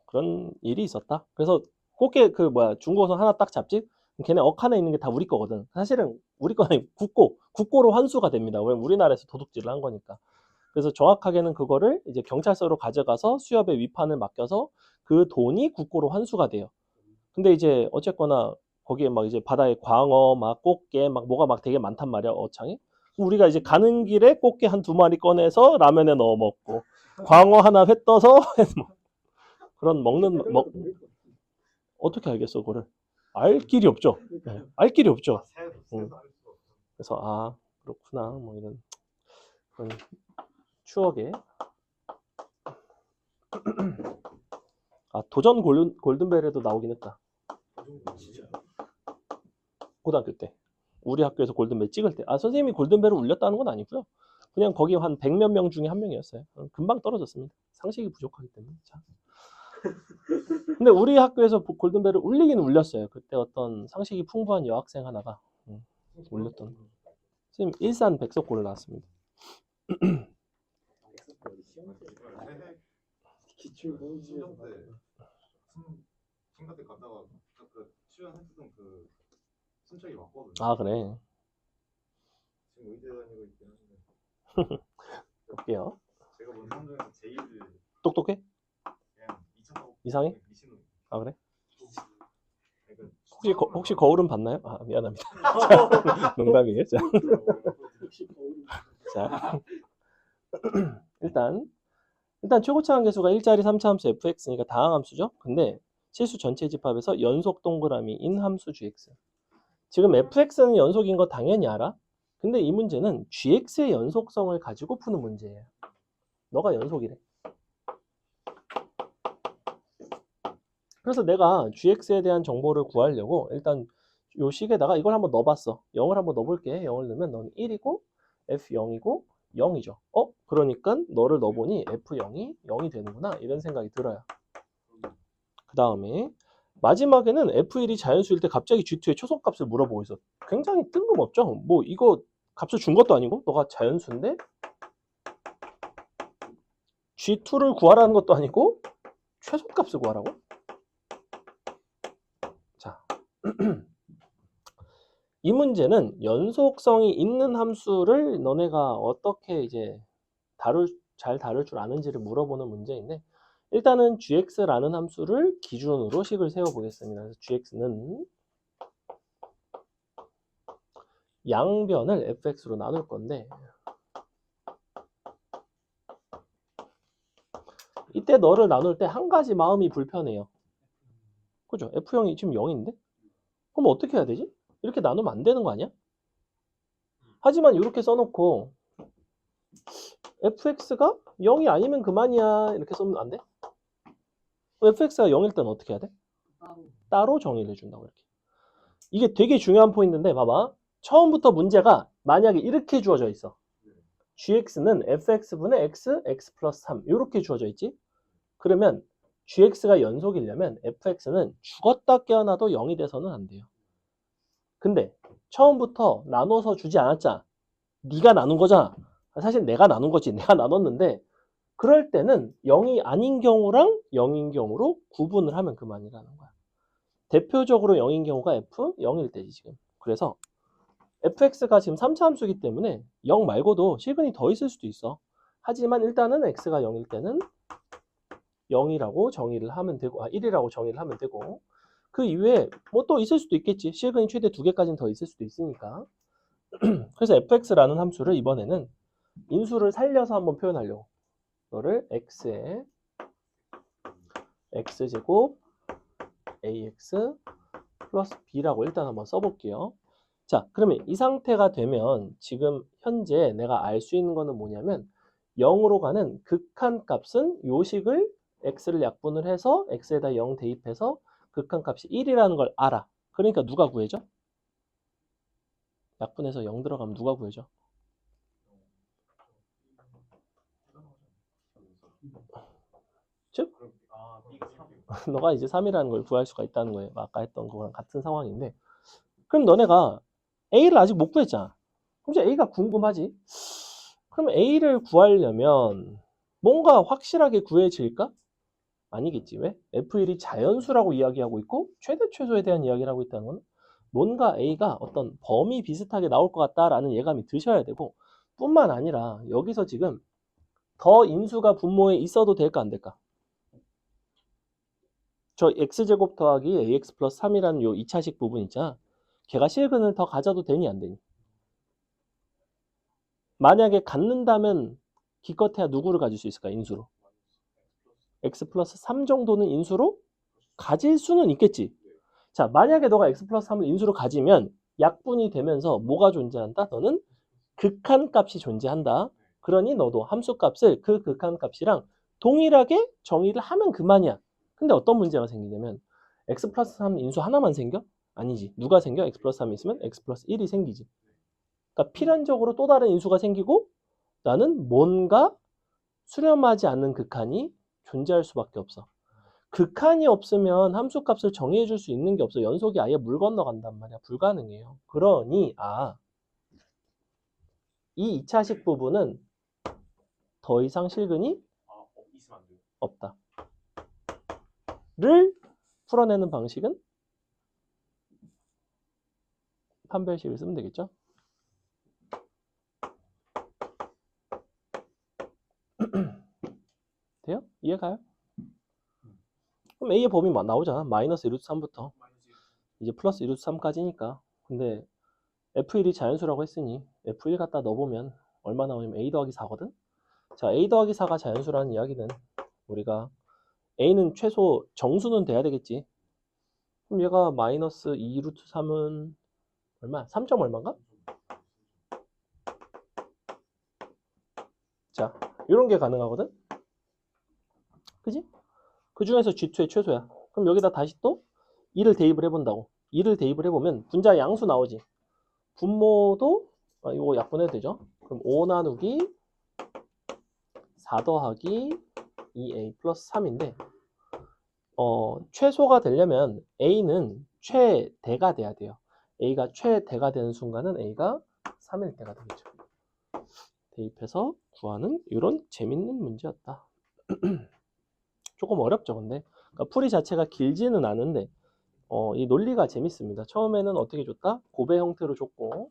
그런 일이 있었다. 그래서 꽃게 중고선 하나 딱 잡지? 걔네 억한에 있는 게 다 우리 거거든. 사실은 우리 거는 아니고 국고로 환수가 됩니다. 왜 우리나라에서 도둑질을 한 거니까. 그래서 정확하게는 그거를 이제 경찰서로 가져가서 수협에 위판을 맡겨서 그 돈이 국고로 환수가 돼요. 근데 이제 어쨌거나 거기에 막 이제 바다에 광어, 막 꽃게, 막 뭐가 막 되게 많단 말이야, 어창이. 우리가 이제 가는 길에 꽃게 한 2마리 꺼내서 라면에 넣어 먹고, 광어 하나 회 떠서 그런 어떻게 알겠어, 그거를? 알 길이 없죠. 네, 알 길이 없죠. 새도 할 수가 없어. 그래서 그렇구나, 뭐 이런 그런 추억에 도전 골든벨에도 나오긴 했다. 고등학교 때. 우리 학교에서 골든벨 찍을 때. 선생님이 골든벨을 울렸다는 건 아니고요. 그냥 거기 한 100몇 명 중에 한 명이었어요. 금방 떨어졌습니다. 상식이 부족하기 때문에. 자. 근데 우리 학교에서 골든벨을 울리긴 울렸어요. 그때 어떤 상식이 풍부한 여학생 하나가 울렸던. 선생님 일산 백석고를 나왔습니다. 기출 공부에서 신경 때 신경 때 갔다가 그 출연했던 그 순척이 왔거든요. 그래. 지금 의대 다니고 있긴 한데 볼게요. 제가 본 사람 중에서 제일 똑똑해? 그냥 미쳤다고 이상해? 미친놈. 그래? 그러니까 혹시 거울은 봤나요? 미안합니다. 농담이에요. 자. 자. 일단 최고차 함계수가 1자리 3차함수 fx니까 다항함수죠. 근데 실수 전체 집합에서 연속 동그라미인 함수 gx. 지금 fx는 연속인 거 당연히 알아. 근데 이 문제는 gx의 연속성을 가지고 푸는 문제예요. 너가 연속이래. 그래서 내가 gx에 대한 정보를 구하려고 일단 요 식에다가 이걸 한번 넣어봤어. 0을 한번 넣어볼게. 0을 넣으면 넌 1이고 f0이고 0이죠. 그러니까 너를 넣어보니 f0이 0이 되는구나. 이런 생각이 들어요. 그 다음에 마지막에는 f1이 자연수일 때 갑자기 g2의 초성값을 물어보고 있어. 굉장히 뜬금없죠. 뭐 이거 값을 준 것도 아니고 너가 자연수인데 g2를 구하라는 것도 아니고 최소값을 구하라고? 자, 이 문제는 연속성이 있는 함수를 너네가 어떻게 이제 잘 다룰 줄 아는지를 물어보는 문제인데 일단은 gx라는 함수를 기준으로 식을 세워보겠습니다. 그래서 gx는 양변을 fx로 나눌 건데 이때 너를 나눌 때 한 가지 마음이 불편해요. 그죠? f0이 지금 0인데? 그럼 어떻게 해야 되지? 이렇게 나누면 안 되는 거 아니야? 하지만 이렇게 써놓고 fx가 0이 아니면 그만이야 이렇게 쓰면 안 돼? fx가 0일 때는 어떻게 해야 돼? 따로 정의를 해준다고 이렇게. 이게 되게 중요한 포인트인데 봐봐. 처음부터 문제가 만약에 이렇게 주어져 있어. gx는 fx분의 x, x 플러스 3 이렇게 주어져 있지? 그러면 gx가 연속이려면 fx는 죽었다 깨어나도 0이 돼서는 안 돼요. 근데 처음부터 나눠서 주지 않았잖아. 네가 나눈 거잖아. 사실 내가 나눈 거지. 내가 나눴는데 그럴 때는 0이 아닌 경우랑 0인 경우로 구분을 하면 그만이라는 거야. 대표적으로 0인 경우가 f 0일 때지 지금. 그래서 fx가 지금 3차 함수이기 때문에 0 말고도 실근이 더 있을 수도 있어. 하지만 일단은 x가 0일 때는 0이라고 정의를 하면 되고, 1이라고 정의를 하면 되고, 그 이외에 뭐 또 있을 수도 있겠지. 실근이 최대 2개까지는 더 있을 수도 있으니까. 그래서 fx라는 함수를 이번에는 인수를 살려서 한번 표현하려고. 너를 x에 x제곱 ax 플러스 b라고 일단 한번 써볼게요. 자, 그러면 이 상태가 되면 지금 현재 내가 알 수 있는 거는 뭐냐면 0으로 가는 극한값은 요식을 x를 약분을 해서 x에다 0 대입해서 극한값이 1이라는 걸 알아. 그러니까 누가 구해져? 약분해서 0 들어가면 누가 구해져? 즉 B가 3이에요. 너가 이제 3이라는 걸 구할 수가 있다는 거예요. 아까 했던 거랑 같은 상황인데, 그럼 너네가 A를 아직 못 구했잖아. 그럼 이제 A가 궁금하지? 그럼 A를 구하려면 뭔가 확실하게 구해질까? 아니겠지. 왜? F1이 자연수라고 이야기하고 있고 최대 최소에 대한 이야기를 하고 있다는 건 뭔가 A가 어떤 범위 비슷하게 나올 것 같다라는 예감이 드셔야 되고, 뿐만 아니라 여기서 지금 더 인수가 분모에 있어도 될까 안 될까? 저 x제곱 더하기 ax 플러스 3이라는 요 2차식 부분 있잖아. 걔가 실근을 더 가져도 되니 안 되니? 만약에 갖는다면 기껏해야 누구를 가질 수 있을까? 인수로. x 플러스 3 정도는 인수로 가질 수는 있겠지. 자, 만약에 너가 x 플러스 3을 인수로 가지면 약분이 되면서 뭐가 존재한다? 너는 극한값이 존재한다. 그러니 너도 함수값을 그 극한값이랑 동일하게 정의를 하면 그만이야. 근데 어떤 문제가 생기냐면 x 플러스 3 인수 하나만 생겨? 아니지. 누가 생겨? x 플러스 3이 있으면 x 플러스 1이 생기지. 그러니까 필연적으로 또 다른 인수가 생기고 나는 뭔가 수렴하지 않는 극한이 존재할 수밖에 없어. 극한이 없으면 함수값을 정의해 줄 수 있는 게 없어. 연속이 아예 물 건너간단 말이야. 불가능해요. 그러니 이 2차식 부분은 더 이상 실근이 있으면 안 돼요. 없다. 를 풀어내는 방식은 판별식을 쓰면 되겠죠. 돼요? 이해가요? 그럼 A의 범위 나오잖아. 마이너스 1루트 3부터 이제 플러스 1루트 3까지니까. 근데 F1이 자연수라고 했으니 F1 갖다 넣어보면 얼마 나오냐면 A 더하기 4거든. 자, A 더하기 4가 자연수라는 이야기는 우리가 A는 최소 정수는 돼야 되겠지. 그럼 얘가 마이너스 2루트 3은 얼마? 3점 얼마인가? 자, 이런 게 가능하거든. 그지? 그 중에서 G2의 최소야. 그럼 여기다 다시 또 2를 대입을 해본다고. 2를 대입을 해보면 분자 양수 나오지. 분모도 이거 약분해도 되죠. 그럼 5 나누기 4 더하기 2a 플러스 3인데 최소가 되려면 a는 최대가 돼야 돼요. a가 최대가 되는 순간은 a가 3일 때가 되겠죠. 대입해서 구하는 이런 재밌는 문제였다. 조금 어렵죠, 근데. 그러니까 풀이 자체가 길지는 않은데 이 논리가 재밌습니다. 처음에는 어떻게 줬다? 곱의 형태로 줬고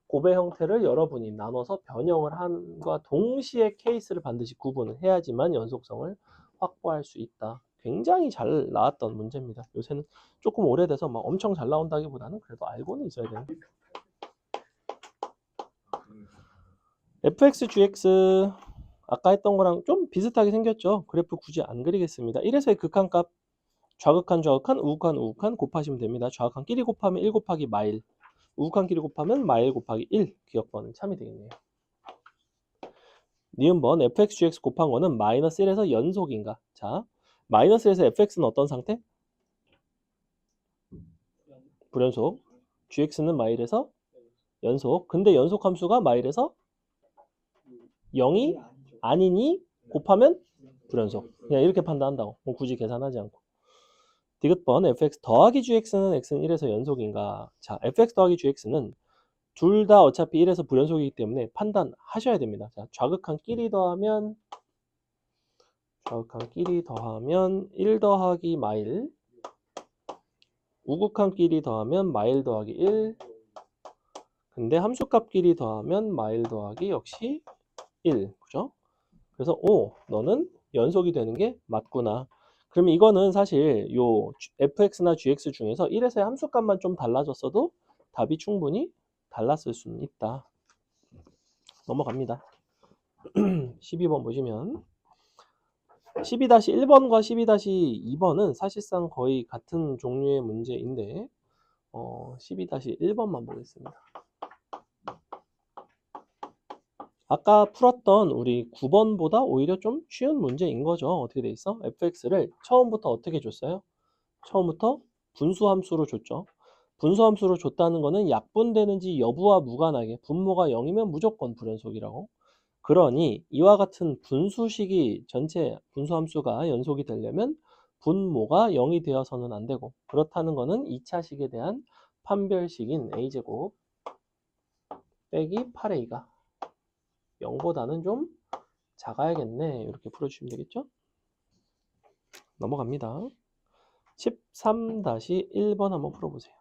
곱의 형태를 여러분이 나눠서 변형을 함과 동시에 케이스를 반드시 구분을 해야지만 연속성을 확보할 수 있다. 굉장히 잘 나왔던 문제입니다. 요새는 조금 오래돼서 막 엄청 잘 나온다기보다는 그래도 알고는 있어야 되는. fx, gx 아까 했던 거랑 좀 비슷하게 생겼죠. 그래프 굳이 안 그리겠습니다. 1에서의 극한값 좌극한, 좌극한, 우극한, 우극한 곱하시면 됩니다. 좌극한끼리 곱하면 1 곱하기 마일, 우극한끼리 곱하면 마일 곱하기 1. 기억번은 참이 되겠네요. 니은번 fx, gx 곱한 거는 마이너스 1에서 연속인가? 자, 마이너스 1에서 fx는 어떤 상태? 불연속. gx는 마일에서 연속. 근데 연속 함수가 마일에서 0이 아니니 곱하면 불연속. 그냥 이렇게 판단한다고. 뭐 굳이 계산하지 않고. 디귿번 fx 더하기 gx는 x는 1에서 연속인가? 자, fx 더하기 gx는 둘 다 어차피 1에서 불연속이기 때문에 판단하셔야 됩니다. 자, 좌극한끼리 더하면 좌극한끼리 더하면 1 더하기 마일, 우극한끼리 더하면 마일 더하기 1, 근데 함수값끼리 더하면 마일 더하기 역시 1, 그죠? 그래서 오, 너는 연속이 되는 게 맞구나. 그러면 이거는 사실 요 fx나 gx 중에서 1에서의 함수값만 좀 달라졌어도 답이 충분히 달랐을 수는 있다. 넘어갑니다. 12번 보시면 12-1번과 12-2번은 사실상 거의 같은 종류의 문제인데 12-1번만 보겠습니다. 아까 풀었던 우리 9번보다 오히려 좀 쉬운 문제인 거죠. 어떻게 돼 있어? fx를 처음부터 어떻게 줬어요? 처음부터 분수함수로 줬죠. 분수함수로 줬다는 거는 약분되는지 여부와 무관하게 분모가 0이면 무조건 불연속이라고. 그러니 이와 같은 분수식이 전체 분수함수가 연속이 되려면 분모가 0이 되어서는 안 되고, 그렇다는 거는 2차식에 대한 판별식인 a제곱 빼기 8a가 0보다는 좀 작아야겠네. 이렇게 풀어주시면 되겠죠? 넘어갑니다. 13-1번 한번 풀어보세요.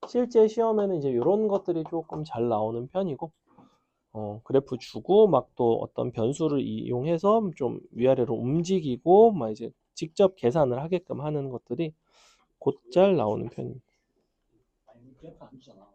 실제 시험에는 이제 이런 것들이 조금 잘 나오는 편이고, 그래프 주고 막 또 어떤 변수를 이용해서 좀 위아래로 움직이고 막 이제 직접 계산을 하게끔 하는 것들이 곧잘 나오는 편입니다. 아니 그래프 안 주잖아.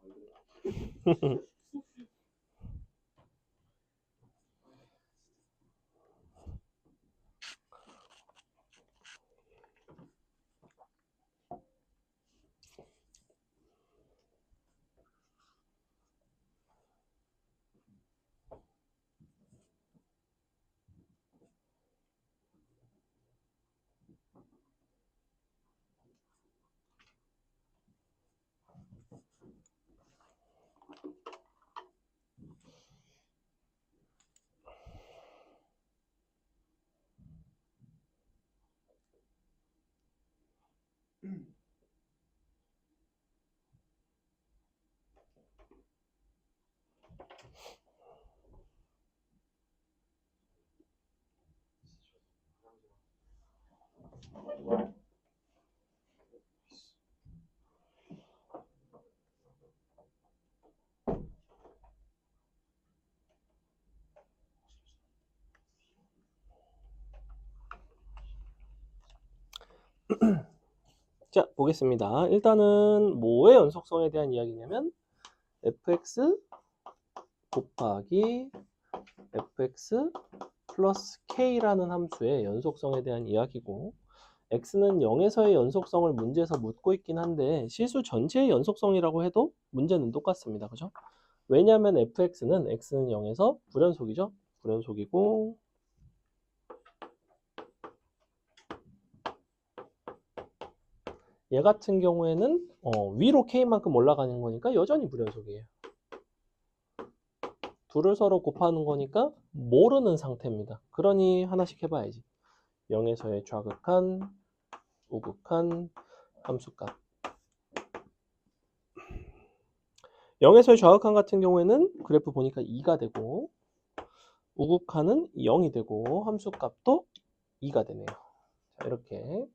자, 보겠습니다. 일단은 뭐의 연속성에 대한 이야기냐면 fx 곱하기 fx 플러스 k라는 함수의 연속성에 대한 이야기고, x는 0에서의 연속성을 문제에서 묻고 있긴 한데 실수 전체의 연속성이라고 해도 문제는 똑같습니다. 그죠? 왜냐하면 fx는 x는 0에서 불연속이죠. 불연속이고, 얘 같은 경우에는 위로 k만큼 올라가는 거니까 여전히 불연속이에요. 둘을 서로 곱하는 거니까 모르는 상태입니다. 그러니 하나씩 해봐야지. 0에서의 좌극한, 우극한 함수값. 0에서의 좌극한 같은 경우에는 그래프 보니까 2가 되고, 우극한은 0이 되고, 함수값도 2가 되네요. 자, 이렇게.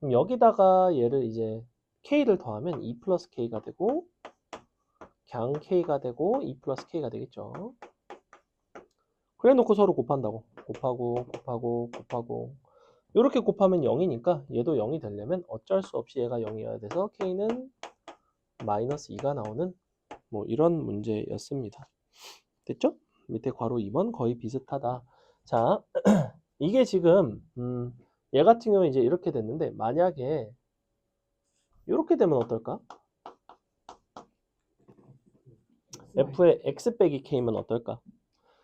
그럼 여기다가 얘를 이제 k를 더하면 2 플러스 k가 되고, 갱 k가 되고, 2 플러스 k가 되겠죠. 그래 놓고 서로 곱한다고. 곱하고. 이렇게 곱하면 0이니까 얘도 0이 되려면 어쩔 수 없이 얘가 0이어야 돼서 k는 마이너스 2가 나오는 뭐 이런 문제였습니다. 됐죠? 밑에 괄호 2번 거의 비슷하다. 자, 이게 지금 얘 같은 경우에 이제 이렇게 됐는데 만약에 이렇게 되면 어떨까? f의 x 빼기 k면 어떨까?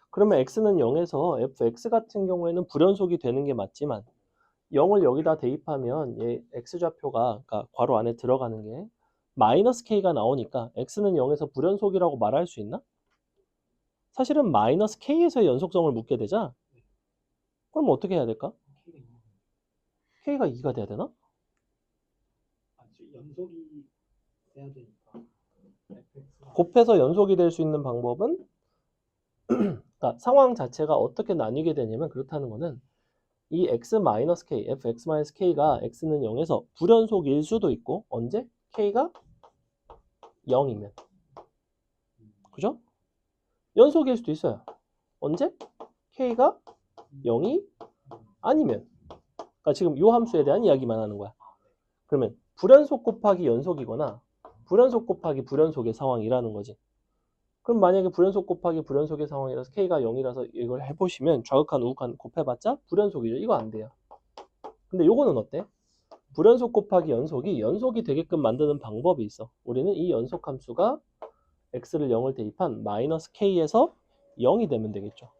그러면 x는 0에서 fx 같은 경우에는 불연속이 되는 게 맞지만 0을 여기다 대입하면 얘 x좌표가 그러니까 괄호 안에 들어가는 게 마이너스 k가 나오니까 x는 0에서 불연속이라고 말할 수 있나? 사실은 마이너스 k에서의 연속성을 묻게 되자. 그럼 어떻게 해야 될까? k가 2가 돼야 되나? 연속이 돼야 되니까. 곱해서 연속이 될 수 있는 방법은 그러니까 상황 자체가 어떻게 나뉘게 되냐면 그렇다는 거는 이 x-k, fx-k가 x는 0에서 불연속일 수도 있고 언제? k가 0이면. 그죠? 연속일 수도 있어요. 언제? k가 0이 아니면. 그러니까 지금 이 함수에 대한 이야기만 하는 거야. 그러면 불연속 곱하기 연속이거나 불연속 곱하기 불연속의 상황이라는 거지. 그럼 만약에 불연속 곱하기 불연속의 상황이라서 k가 0이라서 이걸 해보시면 좌극한 우극한 곱해봤자 불연속이죠. 이거 안 돼요. 근데 요거는 어때? 불연속 곱하기 연속이 되게끔 만드는 방법이 있어. 우리는 이 연속 함수가 x를 0을 대입한 마이너스 k에서 0이 되면 되겠죠.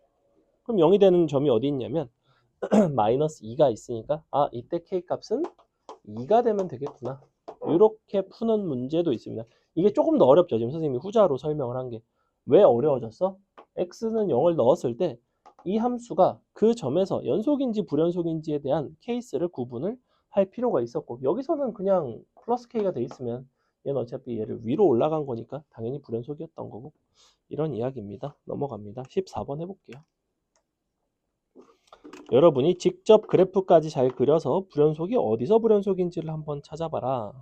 그럼 0이 되는 점이 어디 있냐면 마이너스 2가 있으니까 아 이때 k 값은 2가 되면 되겠구나. 이렇게 푸는 문제도 있습니다. 이게 조금 더 어렵죠. 지금 선생님이 후자로 설명을 한 게. 왜 어려워졌어? x는 0을 넣었을 때 이 함수가 그 점에서 연속인지 불연속인지에 대한 케이스를 구분을 할 필요가 있었고 여기서는 그냥 플러스 k가 돼 있으면 얘는 어차피 얘를 위로 올라간 거니까 당연히 불연속이었던 거고 이런 이야기입니다. 넘어갑니다. 14번 해볼게요. 여러분이 직접 그래프까지 잘 그려서 불연속이 어디서 불연속인지를 한번 찾아봐라.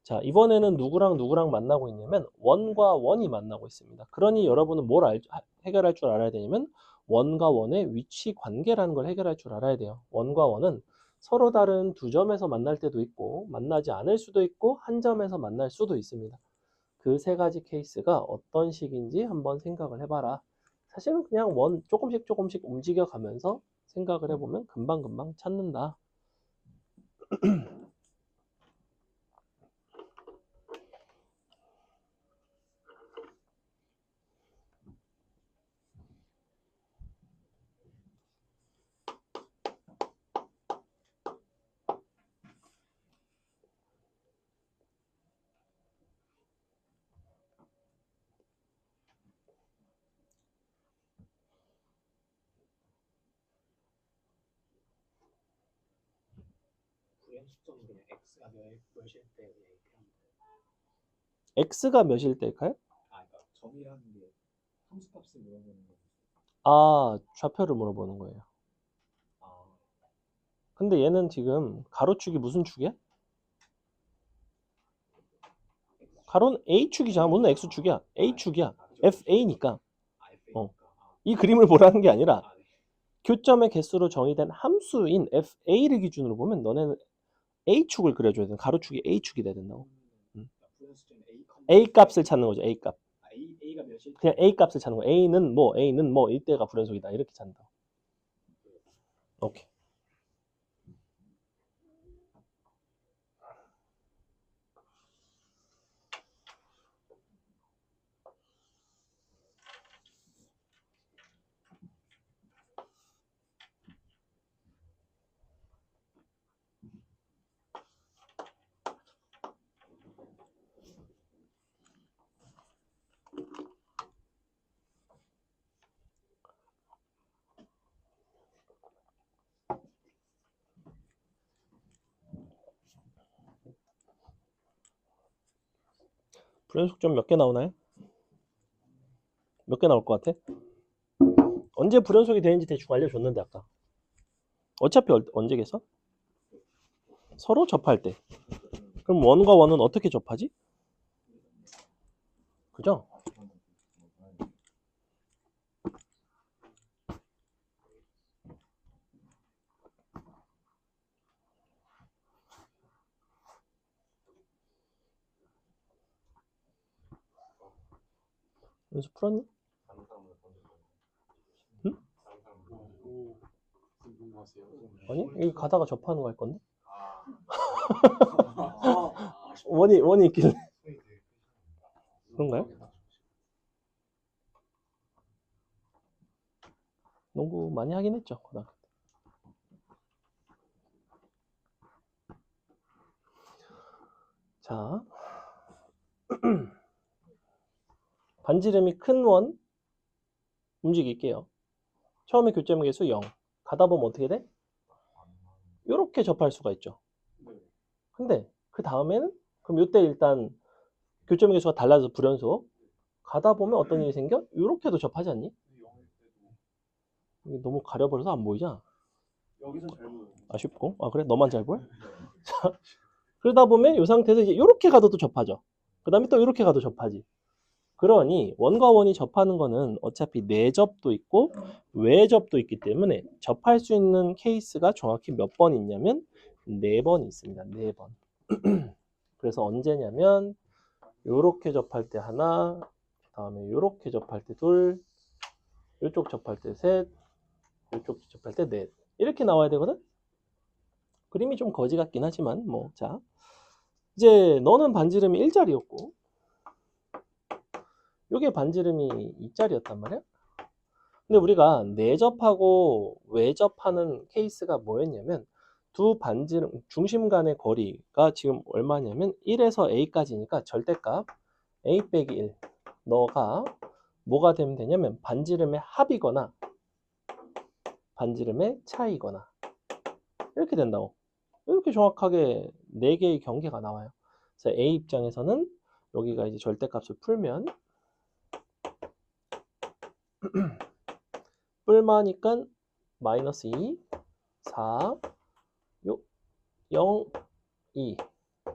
자, 이번에는 누구랑 누구랑 만나고 있냐면 원과 원이 만나고 있습니다. 그러니 여러분은 뭘 해결할 줄 알아야 되냐면 원과 원의 위치 관계라는 걸 해결할 줄 알아야 돼요. 원과 원은 서로 다른 두 점에서 만날 때도 있고 만나지 않을 수도 있고 한 점에서 만날 수도 있습니다. 그 세 가지 케이스가 어떤 식인지 한번 생각을 해봐라. 사실은 그냥 원 조금씩 움직여가면서 생각을 해보면 금방금방 찾는다. 불연속점은 그냥 x가 몇일 때 그냥 이렇게 하면 돼요. x가 몇일 때일까요? 그러니까 점이라는 게 함수값을 물어보는 거. 아, 좌표를 물어보는 거예요. 아, 근데 얘는 지금 가로축이 무슨 축이야? 가로는 A축이잖아. 물론 X축이야. A축이야. FA니까. FA니까. 이 그림을 보라는 게 아니라 네. 교점의 개수로 정의된 함수인 FA를 기준으로 보면 너네는 A축을 그려줘야 돼. 가로축이 A축이 돼야 된다고. 불연속점은 A 값을 찾는 거죠. A 값. A가 몇일 그냥 A 값을 찾는 거야. A는 뭐 이때가 불연속이다. 이렇게 찾는다. 오케이. 불연속점 몇 개 나오나요? 몇 개 나올 것 같아? 언제 불연속이 되는지 대충 알려줬는데 아까. 어차피 언제겠어? 서로 접할 때. 그럼 원과 원은 어떻게 접하지? 그죠? 연습 풀었니? 응? 아니? 여기 가다가 접하는 거 할 건데? 원이 있길래. 그런가요? 농구 많이 하긴 했죠, 고등학교 때. 자, 반지름이 큰 원 움직일게요. 처음에 교점 개수 0. 가다 보면 어떻게 돼? 이렇게 접할 수가 있죠. 근데 그 다음에는 그럼 이때 일단 교점 개수가 달라져서 불연속. 가다 보면 어떤 일이 생겨? 이렇게도 접하지 않니? 이게 너무 가려버려서 안 보이잖아. 여기서 잘 보여요. 아쉽고. 아, 그래? 너만 잘 보여? 자, 그러다 보면 이 상태에서 이제 이렇게 가도 또 접하죠. 그 다음에 또 이렇게 가도 접하지. 그러니 원과 원이 접하는 거는 어차피 내접도 있고 외접도 있기 때문에 접할 수 있는 케이스가 정확히 몇 번 있냐면 4번 있습니다. 4번. 그래서 언제냐면 요렇게 접할 때 하나, 그다음에 요렇게 접할 때 둘, 요쪽 접할 때 셋, 요쪽 접할 때 넷. 이렇게 나와야 되거든. 그림이 좀 거지 같긴 하지만 뭐 자. 이제 너는 반지름이 1짜리였고 요게 반지름이 2짜리였단 말이야. 근데 우리가 내접하고 외접하는 케이스가 뭐였냐면 두 반지름 중심 간의 거리가 지금 얼마냐면 1에서 a까지니까 절대값 a 빼기 1 너가 뭐가 되면 되냐면 반지름의 합이거나 반지름의 차이거나 이렇게 된다고. 이렇게 정확하게 4개의 경계가 나와요. 그래서 a 입장에서는 여기가 이제 절대값을 풀면 뿔마니까 마이너스 2, 4, 0, 2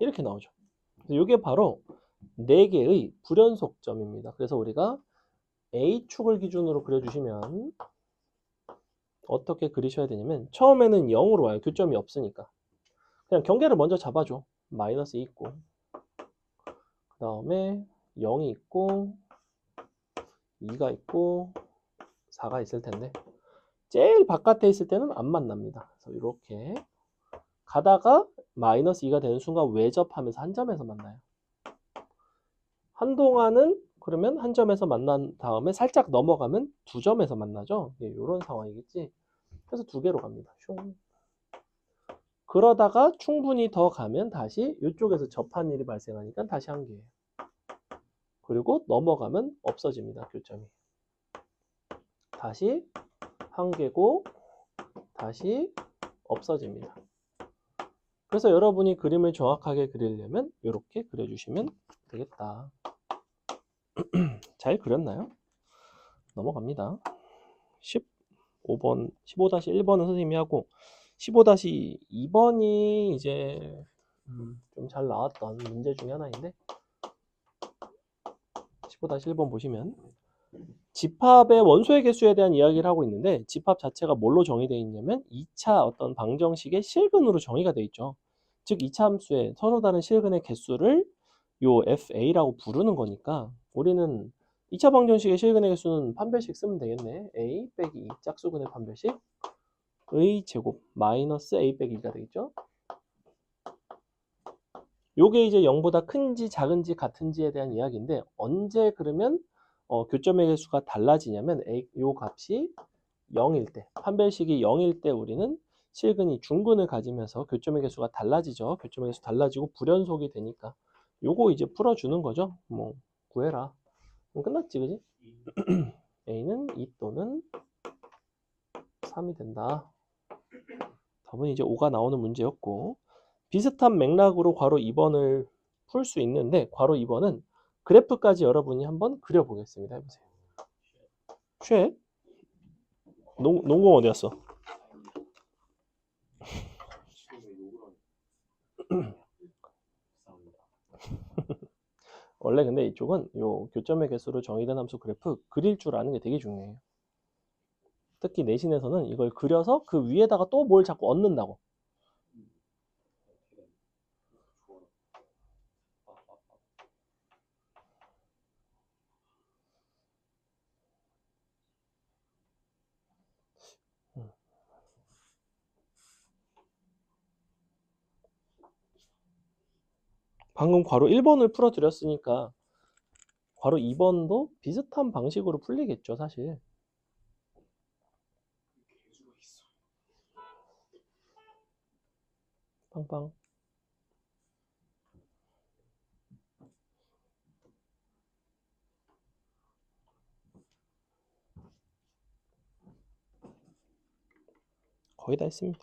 이렇게 나오죠. 이게 바로 4개의 불연속점입니다. 그래서 우리가 A축을 기준으로 그려주시면 어떻게 그리셔야 되냐면 처음에는 0으로 와요. 교점이 없으니까. 그냥 경계를 먼저 잡아줘. 마이너스 2 있고 그 다음에 0이 있고 2가 있고 4가 있을 텐데 제일 바깥에 있을 때는 안 만납니다. 그래서 이렇게 가다가 마이너스 2가 되는 순간 외접하면서 한 점에서 만나요. 한동안은 그러면 한 점에서 만난 다음에 살짝 넘어가면 두 점에서 만나죠. 이런 상황이겠지. 그래서 2개로 갑니다. 슝. 그러다가 충분히 더 가면 다시 이쪽에서 접한 일이 발생하니까 다시 1개예요. 그리고 넘어가면 없어집니다. 교점이. 다시 1개고 다시 없어집니다. 그래서 여러분이 그림을 정확하게 그리려면 이렇게 그려주시면 되겠다. 잘 그렸나요? 넘어갑니다. 15번, 15-1번은 선생님이 하고 15-2번이 이제 좀 잘 나왔던 문제 중에 하나인데 15-1번 보시면 집합의 원소의 개수에 대한 이야기를 하고 있는데 집합 자체가 뭘로 정의되어 있냐면 2차 어떤 방정식의 실근으로 정의가 되어 있죠. 즉 2차 함수의 서로 다른 실근의 개수를 요 FA라고 부르는 거니까 우리는 2차 방정식의 실근의 개수는 판별식 쓰면 되겠네. A 빼기 2 짝수근의 판별식 의 제곱 마이너스 A 빼기 2가 되겠죠. 요게 이제 0보다 큰지 작은지 같은지에 대한 이야기인데 언제 그러면 교점의 개수가 달라지냐면 요 값이 0일 때 판별식이 0일 때 우리는 실근이 중근을 가지면서 교점의 개수가 달라지죠. 교점의 개수 달라지고 불연속이 되니까 요거 이제 풀어주는 거죠. 뭐 구해라. 그럼 끝났지 그지? A는 2 또는 3이 된다. 답은 이제 5가 나오는 문제였고 비슷한 맥락으로 괄호 2번을 풀 수 있는데 괄호 2번은 그래프까지 여러분이 한번 그려보겠습니다. 해보세요. 쉐? 농공 어디 갔어? 원래 근데 이쪽은 요 교점의 개수로 정의된 함수 그래프 그릴 줄 아는 게 되게 중요해요. 특히 내신에서는 이걸 그려서 그 위에다가 또 뭘 자꾸 얹는다고. 방금 괄호 1번을 풀어드렸으니까 괄호 2번도 비슷한 방식으로 풀리겠죠, 사실. 빵빵. 거의 다 했습니다.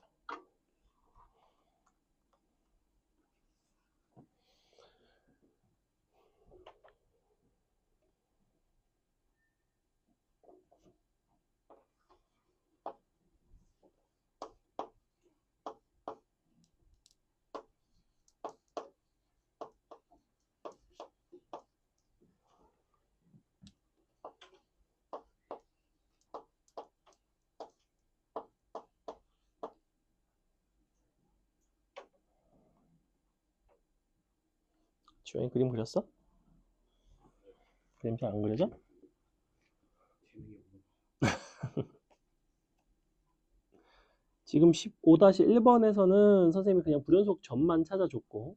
주영이 그림 그렸어? 그림 잘 안 그려져? 재능이 없는 지금 15-1번에서는 선생님이 그냥 불연속 점만 찾아줬고,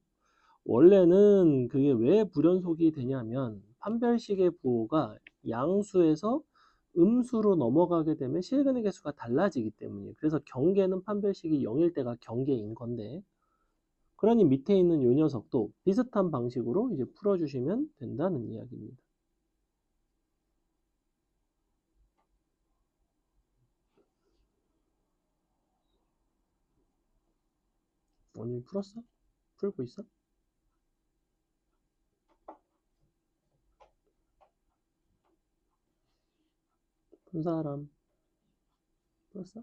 원래는 그게 왜 불연속이 되냐면 판별식의 부호가 양수에서 음수로 넘어가게 되면 실근의 개수가 달라지기 때문이에요. 그래서 경계는 판별식이 0일 때가 경계인 건데, 그러니 밑에 있는 요 녀석도 비슷한 방식으로 이제 풀어주시면 된다는 이야기입니다. 오늘 풀었어? 풀고 있어? 푼 사람 풀었어?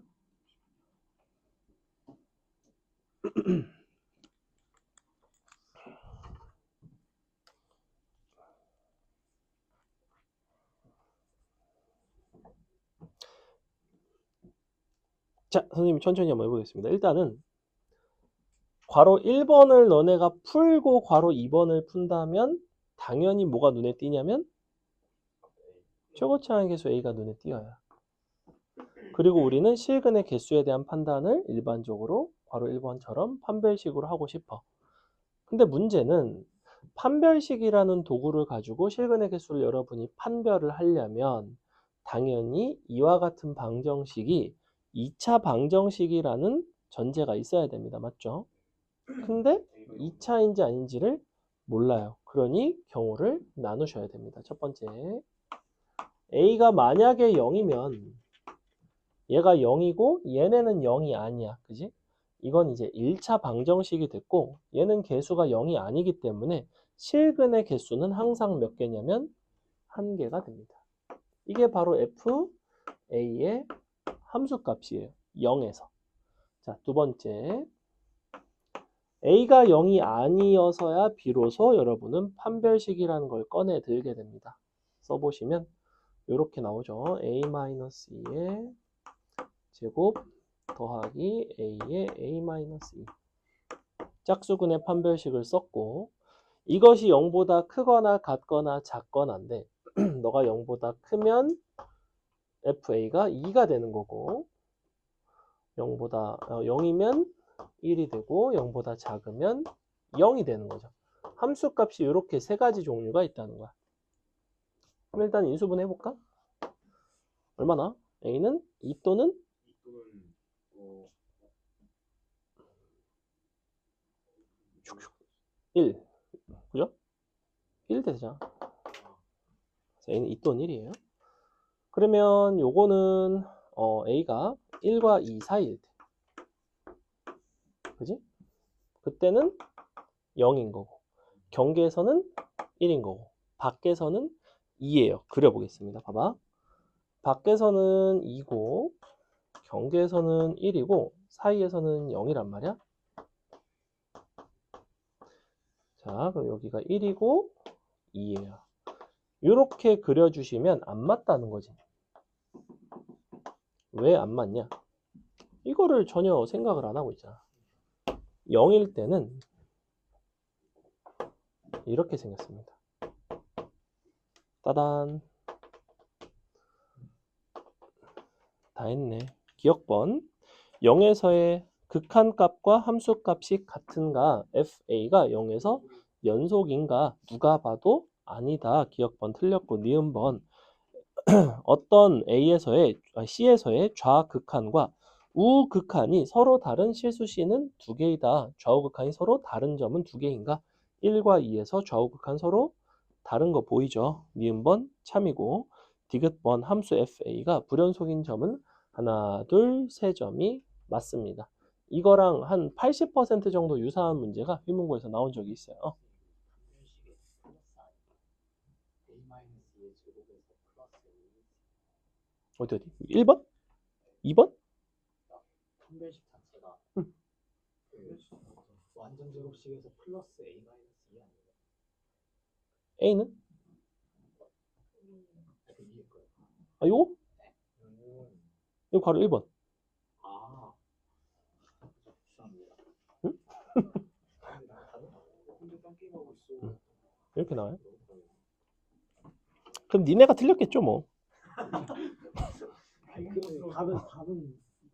자, 선생님이 천천히 한번 해보겠습니다. 일단은 괄호 1번을 너네가 풀고 괄호 2번을 푼다면 당연히 뭐가 눈에 띄냐면 최고차항 개수 A가 눈에 띄어요. 그리고 우리는 실근의 개수에 대한 판단을 일반적으로 괄호 1번처럼 판별식으로 하고 싶어. 근데 문제는 판별식이라는 도구를 가지고 실근의 개수를 여러분이 판별을 하려면 당연히 이와 같은 방정식이 2차 방정식이라는 전제가 있어야 됩니다. 맞죠? 근데 2차인지 아닌지를 몰라요. 그러니 경우를 나누셔야 됩니다. 첫 번째, A가 만약에 0이면 얘가 0이고 얘네는 0이 아니야. 그지? 이건 이제 1차 방정식이 됐고 얘는 개수가 0이 아니기 때문에 실근의 개수는 항상 몇 개냐면 1개가 됩니다. 이게 바로 FA의 함수값이에요. 0에서. 자, 두 번째, A가 0이 아니어서야 비로소 여러분은 판별식이라는 걸 꺼내 들게 됩니다. 써보시면 이렇게 나오죠. A-2의 제곱 더하기 A의 A-2. 짝수근의 판별식을 썼고 이것이 0보다 크거나 같거나 작거나인데 너가 0보다 크면 FA가 2가 되는 거고 0이면 1이 되고 0보다 작으면 0이 되는 거죠. 함수값이 이렇게 세 가지 종류가 있다는 거야. 그럼 일단 인수분 해볼까? 얼마나? A는 2 또는 1. 그죠? 1 되잖아. A는 2 또는 1이에요. 그러면 요거는 A가 1과 2 사이일 때. 그지? 그때는 0인 거고 경계에서는 1인 거고 밖에서는 2예요. 그려보겠습니다. 봐봐. 밖에서는 2고 경계에서는 1이고 사이에서는 0이란 말이야. 자, 그럼 여기가 1이고 2예요. 이렇게 그려주시면 안 맞다는 거지. 왜 안 맞냐? 이거를 전혀 생각을 안 하고 있잖아. 0일 때는 이렇게 생겼습니다. 따단. 다 했네. 기억번. 0에서의 극한값과 함수값이 같은가? FA가 0에서 연속인가? 누가 봐도 아니다. 기억번 틀렸고 니은번. 어떤 C에서의 좌극한과 우극한이 서로 다른 실수 C는 2개이다. 좌우극한이 서로 다른 점은 2개인가? 1과 2에서 좌우극한 서로 다른 거 보이죠? 니은번 참이고 디귿번 함수 FA가 불연속인 점은 하나, 둘, 세 점이 맞습니다. 이거랑 한 80% 정도 유사한 문제가 휘문고에서 나온 적이 있어요. 판별식의 플러스 A-2의 제곱에서 플러스 A 어디? 1번? 2번? 판별식 자체가 응. 그 완전 제곱식에서 플러스 A-2 아니에요? A는? 그 위에 거요. 아, 요거? 음. 이거 바로 1번. 아. 죄송합니다. 응? 근데 땅 게임하고 있어. 응. 이렇게 나와요. 그럼 니네가 틀렸겠죠 뭐. 답은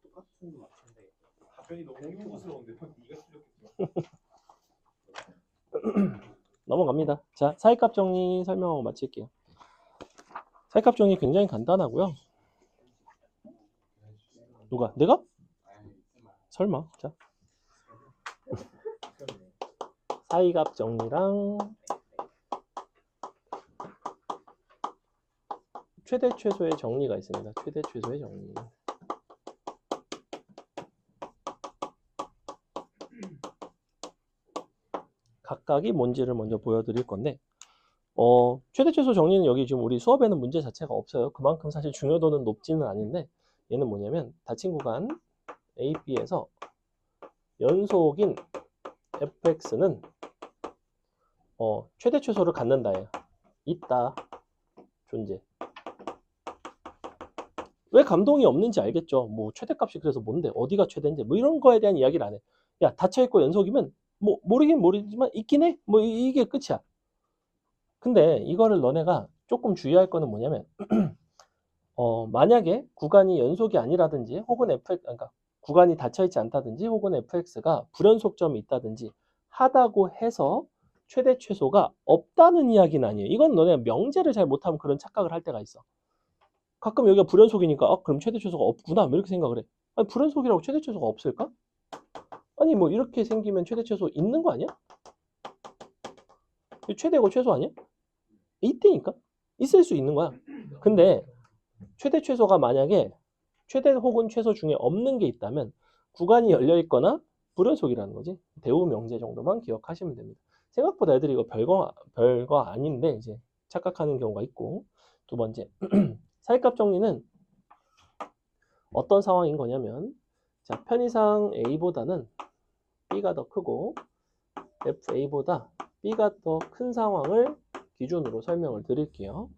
똑같은 것 같은데. 답변이 너무 흉부스러운데 네가 틀렸겠죠. 넘어갑니다. 자, 사이값 정리 설명하고 마칠게요. 사이값 정리 굉장히 간단하고요. 누가? 내가? 설마. 자, 사이값 정리랑 최대 최소의 정리가 있습니다. 최대 최소의 정리. 각각이 뭔지를 먼저 보여드릴 건데, 최대 최소 정리는 여기 지금 우리 수업에는 문제 자체가 없어요. 그만큼 사실 중요도는 높지는 않은데, 얘는 뭐냐면 닫힌 구간 A, B에서 연속인 fx는 최대 최소를 갖는다예요. 있다. 존재. 왜 감동이 없는지 알겠죠? 뭐 최대값이 그래서 뭔데? 어디가 최대인지 뭐 이런 거에 대한 이야기를 안 해. 야, 닫혀있고 연속이면 뭐 모르긴 모르지만 있긴 해. 뭐 이게 끝이야. 근데 이거를 너네가 조금 주의할 거는 뭐냐면 만약에 구간이 연속이 아니라든지 혹은 fx 그러니까 구간이 닫혀있지 않다든지 혹은 fx가 불연속점이 있다든지 하다고 해서 최대 최소가 없다는 이야기는 아니에요. 이건 너네가 명제를 잘 못하면 그런 착각을 할 때가 있어. 가끔 여기가 불연속이니까 그럼 최대 최소가 없구나 뭐 이렇게 생각을 해. 아니 불연속이라고 최대 최소가 없을까? 아니 뭐 이렇게 생기면 최대 최소 있는 거 아니야? 최대고 최소 아니야? 있다니까? 있을 수 있는 거야. 근데 최대 최소가 만약에 최대 혹은 최소 중에 없는 게 있다면 구간이 열려 있거나 불연속이라는 거지. 대우 명제 정도만 기억하시면 됩니다. 생각보다 애들이 이거 별거 아닌데 이제 착각하는 경우가 있고. 두 번째 사이값 정리는 어떤 상황인 거냐면 자, 편의상 A보다는 B가 더 크고 FA보다 B가 더 큰 상황을 기준으로 설명을 드릴게요.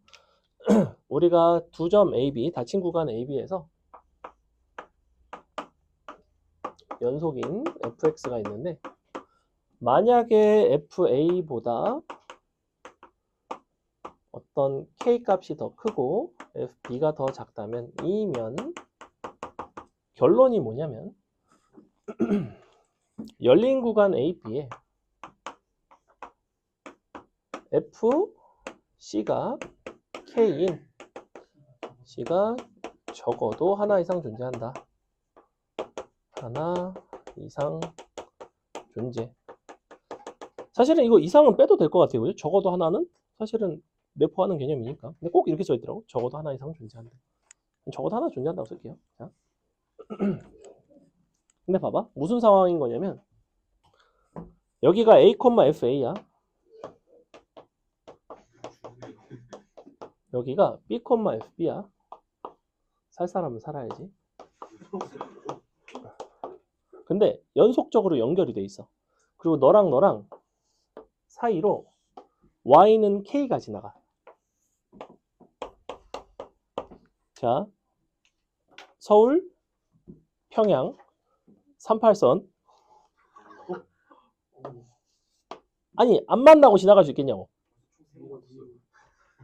우리가 두 점 AB, 닫힌 구간 AB에서 연속인 fx가 있는데 만약에 fa보다 어떤 k 값이 더 크고 fb가 더 작다면 이면 결론이 뭐냐면 열린 구간 AB에 fc가 k인 c가 적어도 하나 이상 존재한다. 하나 이상 존재. 사실은 이거 이상은 빼도 될 것 같아요. 그죠? 적어도 하나는 사실은 내포하는 개념이니까. 근데 꼭 이렇게 써있더라고. 적어도 하나 이상 존재한다. 적어도 하나 존재한다고 쓸게요. 자. 근데 봐봐. 무슨 상황인 거냐면 여기가 A, FA야. 여기가 B, FB야. 살 사람은 살아야지. 근데 연속적으로 연결이 돼 있어. 그리고 너랑 사이로 y는 k가 지나가. 자, 서울, 평양, 38선. 아니, 안 만나고 지나갈 수 있겠냐고.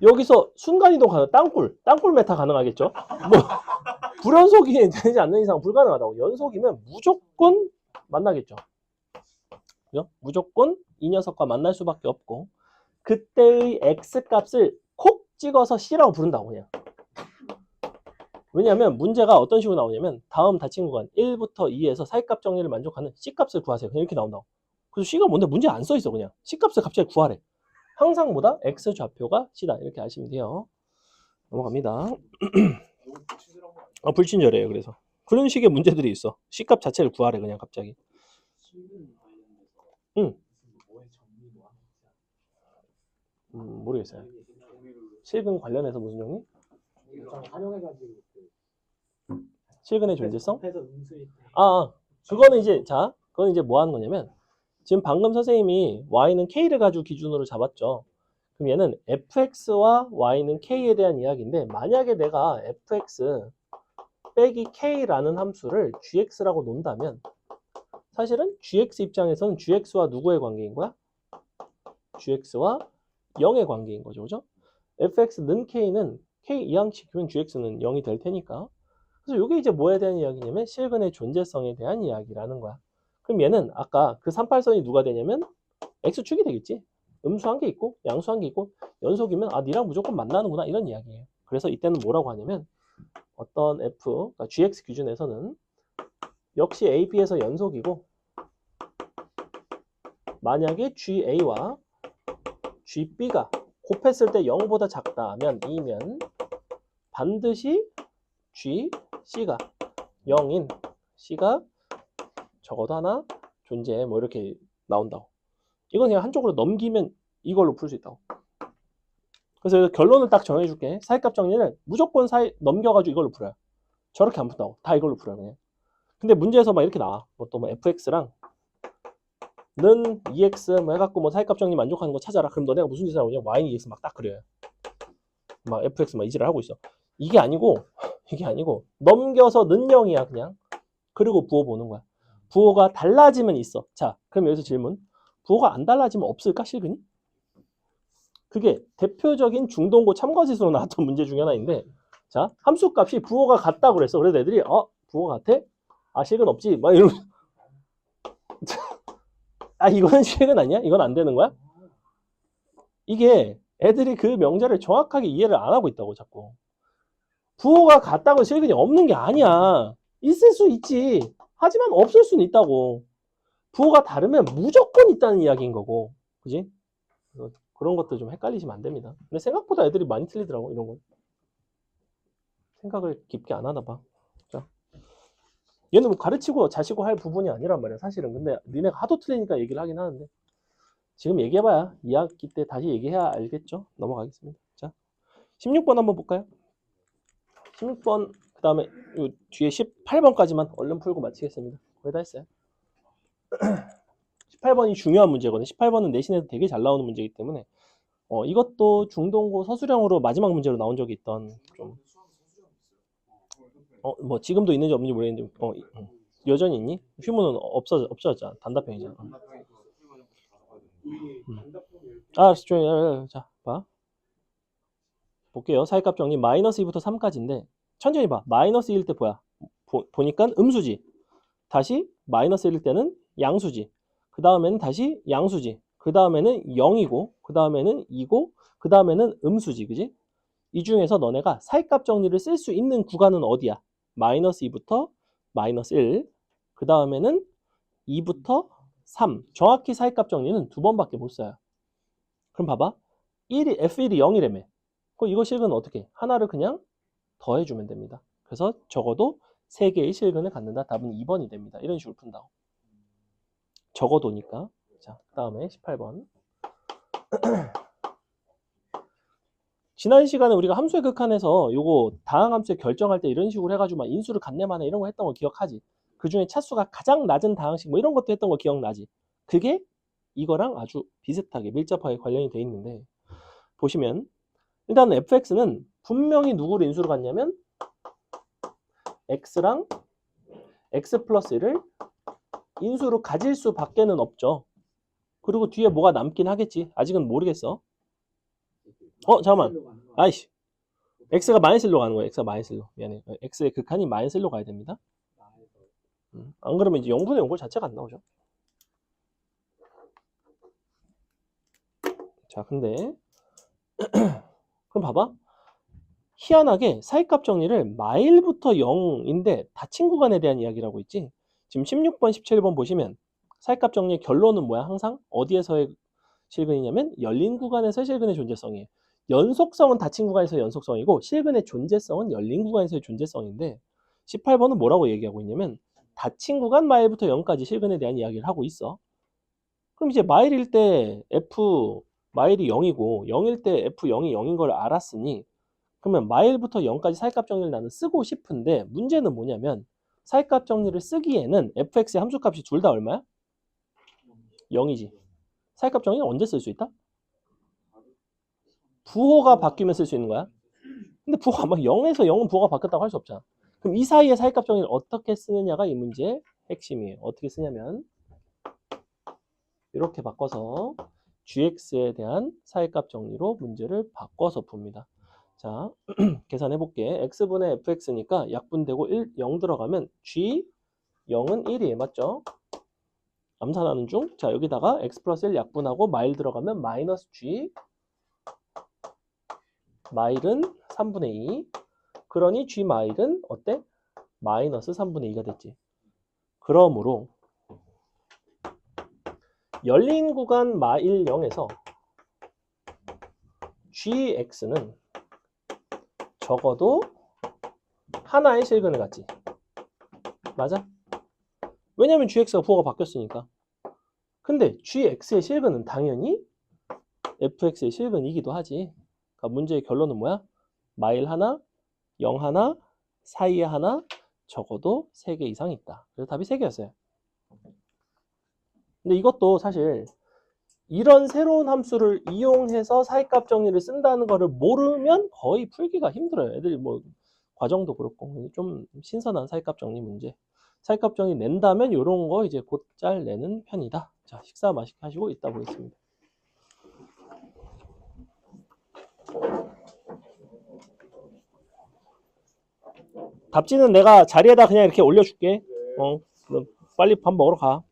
여기서 순간이동 가능, 땅굴 메타 가능하겠죠? 뭐, 불연속이 되지 않는 이상 불가능하다고. 연속이면 무조건 만나겠죠. 그죠? 무조건 이 녀석과 만날 수밖에 없고, 그때의 x값을 콕 찍어서 c라고 부른다고 그냥. 왜냐하면 문제가 어떤 식으로 나오냐면 다음 닫힌 구간 1부터 2에서 사이값 정리를 만족하는 c값을 구하세요. 그냥 이렇게 나온다고. 그래서 c가 뭔데 문제 안 써있어 그냥. c값을 갑자기 구하래. 항상 보다 x 좌표가 c다. 이렇게 아시면 돼요. 넘어갑니다. 불친절해요. 그래서 그런 식의 문제들이 있어. c값 자체를 구하래 그냥 갑자기. 응. 모르겠어요. 실근 관련해서 무슨 정리? 활용해가지고 실근의 존재성? 해서 음수일 때 그거는 이제 그건 이제 뭐 하는 거냐면 지금 방금 선생님이 y는 k를 가지고 기준으로 잡았죠. 그럼 얘는 fx와 y는 k에 대한 이야기인데 만약에 내가 fx 빼기 k라는 함수를 gx라고 놓는다면 사실은 gx 입장에서는 gx와 누구의 관계인 거야? gx와 0의 관계인 거죠. 그죠? fx는 k는 k 이항시키면 gx는 0이 될 테니까. 그래서 이게 이제 뭐에 대한 이야기냐면 실근의 존재성에 대한 이야기라는 거야. 그럼 얘는 아까 그 38선이 누가 되냐면 x축이 되겠지. 음수한 게 있고 양수한 게 있고 연속이면 아 니랑 무조건 만나는구나 이런 이야기예요. 그래서 이때는 뭐라고 하냐면 어떤 f, 그러니까 gx 기준에서는 역시 a, b에서 연속이고 만약에 ga와 gb가 곱했을 때 0보다 작다면 2면 반드시 gc가 0인 c가 적어도 하나 존재해 뭐 이렇게 나온다고. 이건 그냥 한쪽으로 넘기면 이걸로 풀 수 있다고. 그래서 결론을 딱 정해줄게. 사이값 정리를 무조건 넘겨가지고 이걸로 풀어요. 저렇게 안 푼다고. 다 이걸로 풀어요 그냥. 근데 문제에서 막 이렇게 나와. 뭐 또 뭐 fx랑 는 2x 뭐 해갖고 뭐 사이값 정리 만족하는 거 찾아라. 그럼 너네가 무슨 짓을 하고 있냐? y는 2x 막 딱 그려요. 막 fx 막 이지를 하고 있어. 이게 아니고 넘겨서 는 0이야 그냥. 그리고 부호 보는 거야. 부호가 달라지면 있어. 자, 그럼 여기서 질문. 부호가 안 달라지면 없을까 실근이? 그게 대표적인 중동고 참가지수로 나왔던 문제 중에 하나인데, 자, 함수값이 부호가 같다고 그랬어. 그래서 애들이 부호가 같아? 아 실근 없지? 막 이러고 아 이거는 실근 아니야? 이건 안 되는 거야? 이게 애들이 그 명제를 정확하게 이해를 안 하고 있다고 자꾸. 부호가 같다고 실근이 없는 게 아니야. 있을 수 있지. 하지만 없을 수는 있다고. 부호가 다르면 무조건 있다는 이야기인 거고. 그지? 그런 것도 좀 헷갈리시면 안 됩니다. 근데 생각보다 애들이 많이 틀리더라고 이런 거. 생각을 깊게 안 하나 봐. 자. 얘는 뭐 가르치고 자시고 할 부분이 아니란 말이야 사실은. 근데 니네가 하도 틀리니까 얘기를 하긴 하는데 지금 얘기해봐야 2학기 때 다시 얘기해야 알겠죠? 넘어가겠습니다. 자, 16번 한번 볼까요? 16번 그 다음에 뒤에 18번까지만 얼른 풀고 마치겠습니다. 거의 다 했어요. 18번이 중요한 문제거든요. 18번은 내신에서 되게 잘 나오는 문제이기 때문에 이것도 중동고 서술형으로 마지막 문제로 나온 적이 있던 좀 뭐 지금도 있는지 없는지 모르겠는데 여전히 있니? 휴무는 없어졌잖아. 단답형이잖아. 조용히 자, 봐. 볼게요. 사이값 정리 마이너스 2부터 3까지인데 천천히 봐. 마이너스 1일 때 뭐야? 보니까 음수지. 다시 마이너스 1일 때는 양수지. 그 다음에는 다시 양수지. 그 다음에는 0이고 그 다음에는 2고 그 다음에는 음수지. 그지? 이 중에서 너네가 사이값 정리를 쓸 수 있는 구간은 어디야? 마이너스 2부터 마이너스 1. 그 다음에는 2부터 3. 정확히 사이값 정리는 두 번밖에 못 써요. 그럼 봐봐. F1이 0이라며. 그럼 이거 실근은 어떻게 해? 하나를 그냥 더해주면 됩니다. 그래서 적어도 3개의 실근을 갖는다. 답은 2번이 됩니다. 이런 식으로 푼다고. 적어도니까. 자, 그 다음에 18번. 지난 시간에 우리가 함수의 극한에서 요거 다항함수의 결정할 때 이런 식으로 해가지고 막 인수를 갖네마네 이런 거 했던 거 기억하지? 그 중에 차수가 가장 낮은 다항식 뭐 이런 것도 했던 거 기억나지? 그게 이거랑 아주 비슷하게 밀접하게 관련이 돼 있는데 보시면 일단 fx는 분명히 누구를 인수로 갖냐면 x랑 x 플러스 1을 인수로 가질 수밖에는 없죠. 그리고 뒤에 뭐가 남긴 하겠지. 아직은 모르겠어. 잠깐만. 아이씨. x가 마이너스 1로 가는 거야. x가 마이너스 1로. 미안해. x의 극한이 마이너스 1로 가야 됩니다. 안 그러면 이제 0분의 0골 자체가 안 나오죠. 자, 근데 그럼 봐봐. 희한하게 사이값 정리를 마일부터 0인데 닫힌 구간에 대한 이야기라고 있지. 지금 16번, 17번 보시면 사이값 정리의 결론은 뭐야? 항상 어디에서의 실근이냐면 열린 구간에서의 실근의 존재성이에요. 연속성은 닫힌 구간에서의 연속성이고 실근의 존재성은 열린 구간에서의 존재성인데 18번은 뭐라고 얘기하고 있냐면 닫힌 구간 마일부터 0까지 실근에 대한 이야기를 하고 있어. 그럼 이제 마일일 때 F 마일이 0이고 0일 때 F0이 0인 걸 알았으니 그러면 마일부터 0까지 사이값 정리를 나는 쓰고 싶은데 문제는 뭐냐면 사이값 정리를 쓰기에는 fx의 함수값이 둘 다 얼마야? 0이지. 사이값 정리는 언제 쓸 수 있다? 부호가 바뀌면 쓸 수 있는 거야. 근데 부호가 막 0에서 0은 부호가 바뀌었다고 할 수 없잖아. 그럼 이 사이에 사이값 정리를 어떻게 쓰느냐가 이 문제의 핵심이에요. 어떻게 쓰냐면 이렇게 바꿔서 gx에 대한 사이값 정리로 문제를 바꿔서 풉니다. 자, 계산해 볼게. x분의 fx니까 약분되고 0 들어가면 g 0은 1이에요. 맞죠? 암산하는 중. 자, 여기다가 x 플러스 1 약분하고 마일 들어가면 마이너스 g 마일은 3분의 2. 그러니 g 마일은 어때? 마이너스 3분의 2가 됐지. 그러므로 열린 구간 마일 0에서 gx는 적어도 하나의 실근을 갖지. 맞아? 왜냐면 gx가 부호가 바뀌었으니까. 근데 gx의 실근은 당연히 fx의 실근이기도 하지. 그러니까 문제의 결론은 뭐야? 마일 하나, 0 하나, 사이에 하나, 적어도 3개 이상 있다. 그래서 답이 3개였어요. 근데 이것도 사실 이런 새로운 함수를 이용해서 사이값 정리를 쓴다는 거를 모르면 거의 풀기가 힘들어요. 애들이 뭐 과정도 그렇고 좀 신선한 사이값 정리 문제. 사이값 정리 낸다면 이런 거 이제 곧잘 내는 편이다. 자, 식사 맛있게 하시고 이따 보겠습니다. 답지는 내가 자리에다 그냥 이렇게 올려줄게. 그럼 빨리 밥 먹으러 가.